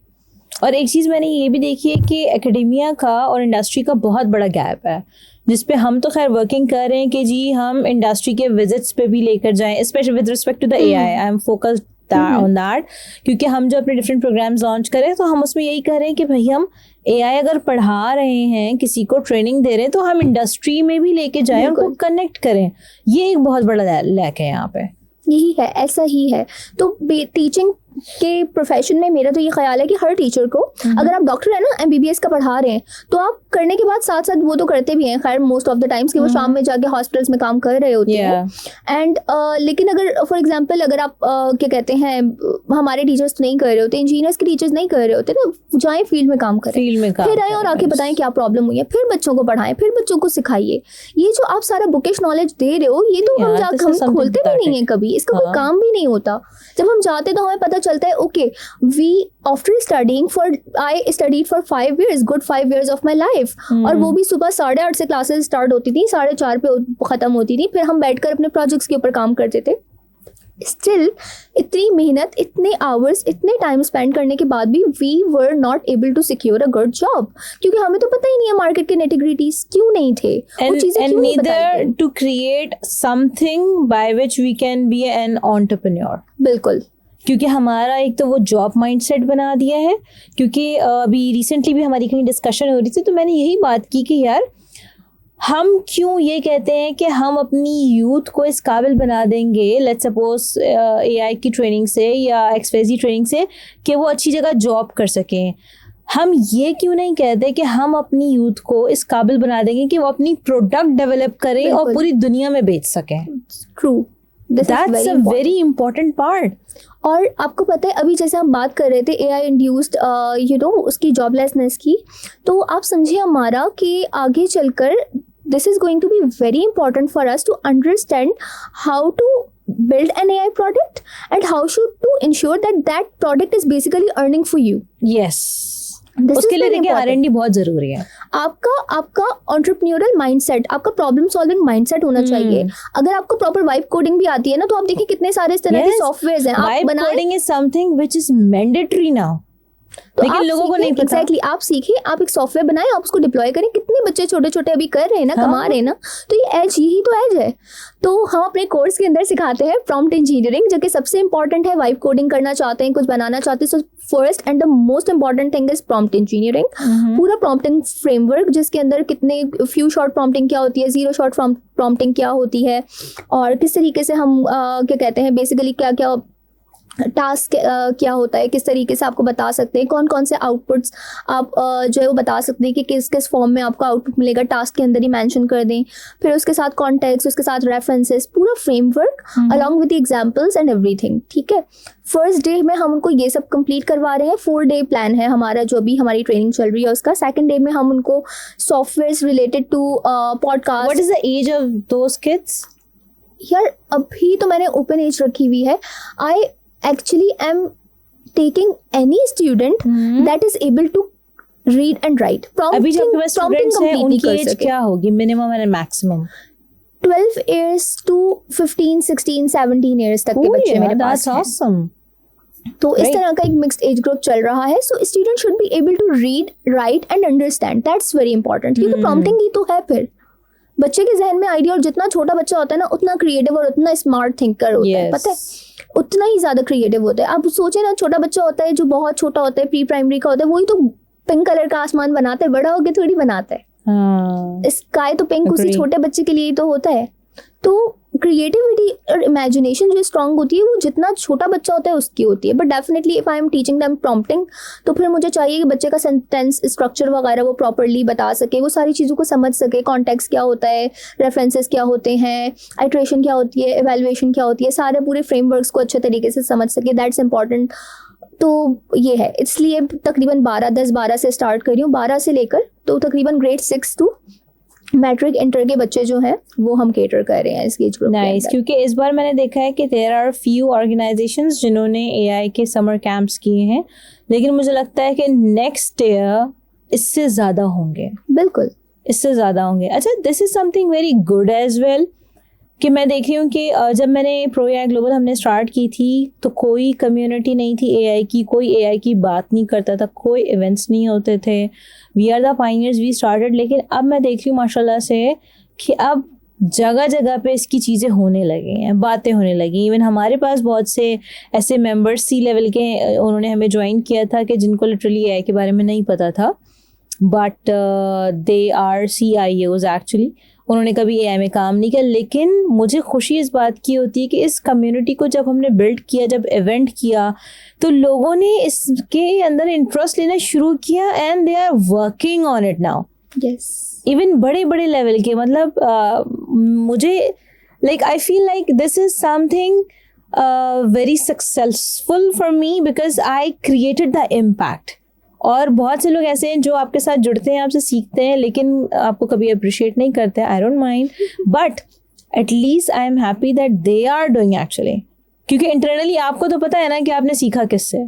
और एक चीज़ मैंने ये भी देखी है कि एकेडेमिया का और इंडस्ट्री का बहुत बड़ा गैप है, जिसपे हम तो खैर वर्किंग कर रहे हैं कि जी हम इंडस्ट्री के विजिट्स पे भी लेकर जाएं, specially with respect to the AI। I am focused on that, क्योंकि हम जो अपने डिफरेंट प्रोग्राम्स लॉन्च करें तो हम उसमें यही कर रहे हैं कि भाई हम AI अगर पढ़ा रहे हैं, किसी को ट्रेनिंग दे रहे हैं, तो हम इंडस्ट्री में भी लेके जाएं, उनको कनेक्ट करें। ये एक बहुत बड़ा लैक है यहाँ पे। यही है, ऐसा ही है। तो टीचिंग के प्रोफेशन में मेरा तो ये ख्याल है कि हर टीचर को, अगर आप डॉक्टर है ना, MBBS का पढ़ा रहे हैं, तो आप करने के बाद साथ साथ वो तो करते भी हैं खैर मोस्ट ऑफ द टाइम्स कि वो शाम में जाके हॉस्पिटल्स में काम कर रहे होते हैं। एंड लेकिन अगर फॉर एग्जांपल अगर आप क्या कहते हैं, हमारे टीचर्स नहीं कर रहे होते, इंजीनियर्स के टीचर्स नहीं कर रहे होते ना, जाएं फील्ड में काम करें, फिर आए और आके बताएं क्या प्रॉब्लम हुई है, फिर बच्चों को पढ़ाएं, फिर बच्चों को सिखाइए। ये जो आप सारा बुकिश नॉलेज दे रहे हो, ये तो हम खोलते भी नहीं है कभी, इसका कोई काम भी नहीं होता। जब हम जाते तो हमें पता चलता है okay, we after studying I studied for 5 years, good 5 years of my life. और वो भी सुबह 8:30 से क्लासेस स्टार्ट होती थी, 4:30 पे खत्म होती थी, फिर हम बैठकर अपने प्रोजेक्ट्स के ऊपर काम करते थे। स्टिल इतनी मेहनत, इतने आवर्स, इतने टाइम स्पेंड करने के बाद भी we were not able to secure a good job, क्योंकि हमें तो पता ही नहीं है मार्केट के नेटिग्रिटीज क्यों नहीं थे, वो चीजें क्यों नहीं बताई to create something by which we can be an entrepreneur. बिल्कुल, क्योंकि हमारा एक तो वो जॉब माइंडसेट बना दिया है। क्योंकि अभी रिसेंटली भी हमारी कहीं डिस्कशन हो रही थी, तो मैंने यही बात की कि यार हम क्यों ये कहते हैं कि हम अपनी यूथ को इस काबिल बना देंगे, लेट्स सपोज AI की ट्रेनिंग से या XYZ ट्रेनिंग से, कि वो अच्छी जगह जॉब कर सकें। हम ये क्यों नहीं कहते कि हम अपनी यूथ को इस काबिल बना देंगे कि वो अपनी प्रोडक्ट डेवलप करें और पूरी दुनिया में बेच सकें। True, that's a very important part. और आपको पता है अभी जैसे हम बात कर रहे थे AI इंड्यूस्ड उसकी जॉबलेसनेस की, तो आप समझिए हमारा कि आगे चलकर this is going to be very important for us to understand how to build an AI product and how to ensure that product is basically earning for you. Yes. उसके लिए देखिए R&D बहुत जरूरी है। आपका एंटरप्रेन्योरल माइंडसेट, आपका problem solving mindset होना चाहिए। अगर आपको प्रॉपर वाइब कोडिंग भी आती है ना, तो आप देखिए कितने सारे इस तरह के सॉफ्टवेयर्स हैं। Vibe coding is something which is mandatory now, लेकिन लोगों को नहीं पता। एग्जैक्टली, आप सीखिए, आप एक सॉफ्टवेयर बनाएं, आप उसको डिप्लॉय करें। कितने बच्चे छोटे छोटे अभी कर रहे हैं ना, कमा रहे हैं ना, तो ये एज, यही तो एज है। तो हम अपने कोर्स के अंदर सिखाते हैं प्रॉम्प्ट इंजीनियरिंग, जो कि सबसे इंपॉर्टेंट है। वाइब कोडिंग करना चाहते हैं, कुछ बनाना चाहते हैं, so first and the most important thing is prompt engineering. पूरा प्रॉम्प्टिंग फ्रेमवर्क, जिसके अंदर कितने फ्यू शॉर्ट प्रॉम्प्टिंग क्या होती है, 0 शॉर्ट प्रॉम्प्टिंग क्या होती है, और किस तरीके से हम क्या कहते हैं बेसिकली क्या क्या टास्क क्या होता है, किस तरीके से आपको बता सकते हैं, कौन कौन से आउटपुट्स आप जो है वो बता सकते हैं कि किस किस फॉर्म में आपको आउटपुट मिलेगा, टास्क के अंदर ही मेंशन कर दें। फिर उसके साथ कॉन्टेक्स्ट, उसके साथ रेफरेंसेस, पूरा framework along with the examples and everything. ठीक है, फर्स्ट डे में हम उनको ये सब कंप्लीट करवा रहे हैं। 4 day प्लान है हमारा, जो भी हमारी ट्रेनिंग चल रही है उसका। सेकंड डे में हम उनको software related to podcast. What is the age of those kids? यार अभी तो मैंने ओपन एज रखी हुई है। actually am taking any student that is able to read and write. अभी जो आपके पास स्टूडेंट्स हैं completely उनकी कर एज सके. क्या होगी, minimum and maximum? 12 years to 15, 16, 17 years तक के बच्चे मेरे पास हैं. awesome. तो इस तरह का एक मिक्स्ड एज ग्रुप चल रहा है. So student should be able to read, write and understand. That's very important, क्योंकि प्रॉम्प्टिंग ही तो है फिर बच्चे के जहन में आइडिया. और जितना छोटा बच्चा होता है ना, उतना क्रिएटिव और उतना स्मार्ट थिंकर होता है. पता है, उतना ही ज्यादा क्रिएटिव होता है. आप सोचे ना, छोटा बच्चा होता है जो बहुत छोटा होता है, प्री प्राइमरी का होता है, वही तो पिंक कलर का आसमान बनाता है. बड़ा होके थोड़ी बनाता है. स्काई तो पिंक उसी छोटे बच्चे के लिए ही तो होता है. तो क्रिएटिविटी और इमेजिनेशन जो स्ट्रांग होती है वो जितना छोटा बच्चा होता है उसकी होती है. But definitely if I am teaching them prompting, तो फिर मुझे चाहिए कि बच्चे का सेंटेंस स्ट्रक्चर वगैरह वो प्रॉपर्ली बता सके, वो सारी चीज़ों को समझ सके. कॉन्टेक्स्ट क्या होता है, रेफरेंसेस क्या होते हैं, आइट्रेशन क्या होती है, एवेल्युएशन क्या होती है, सारे पूरे फ्रेमवर्क्स को अच्छे तरीके से समझ सके. That's important. तो ये है, इसलिए तकरीबन 10-12 से स्टार्ट कर रही हूँ. 12 से लेकर तो तकरीबन ग्रेड 6 टू मैट्रिक इंटर के बच्चे जो हैं वो हम केटर कर रहे हैं इस एज ग्रुप में. नाइस. क्योंकि इस बार मैंने देखा है कि देयर आर फ्यू ऑर्गेनाइजेशंस जिन्होंने एआई के समर कैंप्स किए हैं, लेकिन मुझे लगता है कि नेक्स्ट ईयर इससे ज़्यादा होंगे. बिल्कुल, इससे ज़्यादा होंगे. अच्छा, this is something very good as well कि मैं देख रही हूँ कि जब मैंने प्रो एआई ग्लोबल हमने स्टार्ट की थी तो कोई कम्युनिटी नहीं थी एआई की, कोई एआई की बात नहीं करता था, कोई इवेंट्स नहीं होते थे. We are the pioneers, we started. लेकिन अब मैं देख रही हूँ माशाल्लाह से कि अब जगह जगह पे इसकी चीज़ें होने लगी हैं, बातें होने लगी. इवन हमारे पास बहुत से ऐसे मेंबर्स सी लेवल के उन्होंने हमें ज्वाइन किया था कि जिनको लिटरली एआई के बारे में नहीं पता था, but they are CIOs actually. उन्होंने कभी एआई में काम नहीं किया. लेकिन मुझे खुशी इस बात की होती है कि इस कम्युनिटी को जब हमने बिल्ड किया, जब इवेंट किया, तो लोगों ने इसके अंदर इंटरेस्ट लेना शुरू किया and they are working on it now. Yes, even बड़े बड़े लेवल के. मतलब मुझे like I feel like this is something very successful for me because I created the impact. और बहुत से लोग ऐसे हैं जो आपके साथ जुड़ते हैं, आपसे सीखते हैं, लेकिन आपको कभी अप्रिशिएट नहीं करते. I don't mind, but at least I am happy that they are doing actually. क्योंकि इंटरनली आपको तो पता है ना कि आपने सीखा किससे,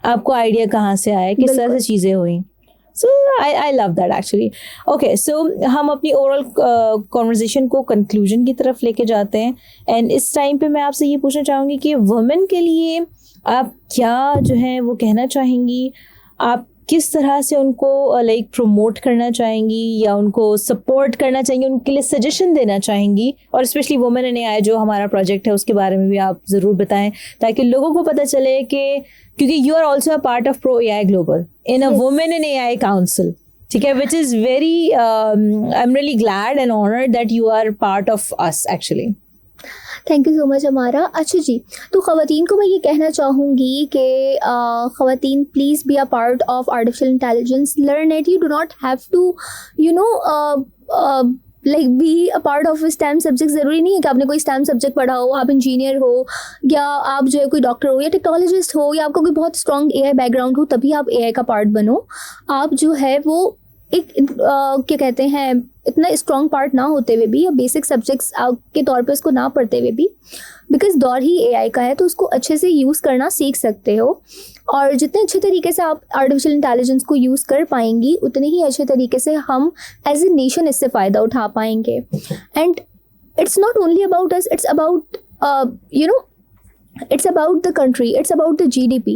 आपको आइडिया कहाँ से आया, किस तरह से चीज़ें हुई. So I love that actually. Okay, so हम अपनी ओवरऑल कॉन्वर्जेशन को कंक्लूजन की तरफ लेके जाते हैं. एंड इस टाइम पे मैं आपसे ये पूछना चाहूँगी कि वुमेन के लिए आप क्या जो है वो कहना चाहेंगी, आप किस तरह से उनको लाइक प्रमोट करना चाहेंगी या उनको सपोर्ट करना चाहेंगी, उनके लिए सजेशन देना चाहेंगी. और स्पेशली वुमेन इन एआई जो हमारा प्रोजेक्ट है उसके बारे में भी आप ज़रूर बताएं, ताकि लोगों को पता चले कि क्योंकि you are also a part of Pro AI Global in a women in AI council. ठीक है, which is very I am really glad and honoured that you are part of us actually. Thank you so much हमारा. अच्छा जी, तो ख़वातीन को मैं ये कहना चाहूँगी कि ख़वातीन please be a part of artificial intelligence. Learn it. You do not have to like be a part of STEM subject. ज़रूरी नहीं है कि आपने कोई स्टेम सब्जेक्ट पढ़ा हो, आप इंजीनियर हो, या आप जो है कोई डॉक्टर हो या टेक्नोलॉजिस्ट हो, या आपका कोई बहुत स्ट्रॉन्ग एआई बैकग्राउंड हो, तभी आप एआई का पार्ट बनो. आप जो है वो एक क्या कहते हैं, इतना स्ट्रॉन्ग पार्ट ना होते हुए भी, या बेसिक सब्जेक्ट्स के तौर पे उसको ना पढ़ते हुए भी, बिकॉज दौर ही एआई का है, तो उसको अच्छे से यूज़ करना सीख सकते हो. और जितने अच्छे तरीके से आप आर्टिफिशियल इंटेलिजेंस को यूज़ कर पाएंगी, उतने ही अच्छे तरीके से हम एज ए नेशन इससे फ़ायदा उठा पाएंगे. And it's not only about us, it's about it's about the country, it's about the GDP.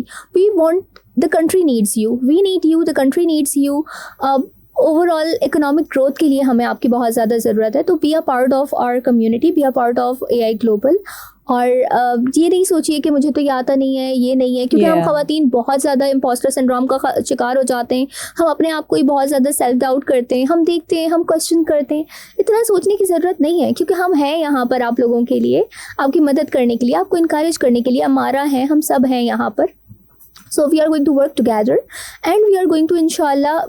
The country needs you, we need you, the country needs you. Overall economic growth के लिए हमें आपकी बहुत ज़्यादा ज़रूरत है. तो be a part of our community, be a part of AI Global. और ये नहीं सोचिए कि मुझे तो ये आता नहीं है, ये नहीं है, क्योंकि हम ख़वातीन बहुत ज़्यादा इम्पोस्टर सिंड्रोम का शिकार हो जाते हैं. हम अपने आप को ही बहुत ज़्यादा सेल्फ डाउट करते हैं, हम देखते हैं, हम क्वेश्चन करते हैं. इतना सोचने की ज़रूरत नहीं है, क्योंकि हम हैं यहाँ पर आप लोगों के लिए, आपकी मदद करने के लिए, आपको इनकरेज करने के लिए. हमारा है, हम सब हैं यहाँ पर. So we are going to work together and we are going to इंशाल्लाह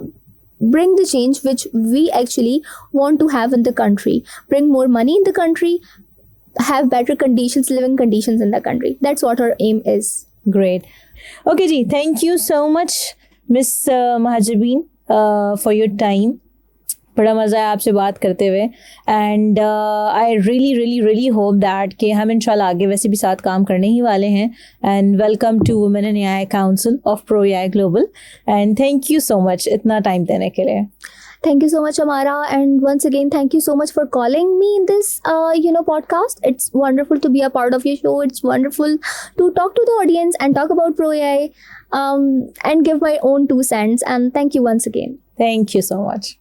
bring the change which we actually want to have in the country, bring more money in the country, have better conditions, living conditions in the country. That's what our aim is. Great. Okay ji, thank you so much Miss Mahajabeen for your time. बड़ा मज़ा आया आपसे बात करते हुए and I really hope that कि हम इंशाल्लाह आगे वैसे भी साथ काम करने ही वाले हैं and welcome to women in AI council of Pro AI Global and thank you so much इतना टाइम देने के लिए. Thank you so much, Amara. And once again, thank you so much for calling me in this, podcast. It's wonderful to be a part of your show. It's wonderful to talk to the audience and talk about Pro AI and give my own 2 cents. And thank you once again. Thank you so much.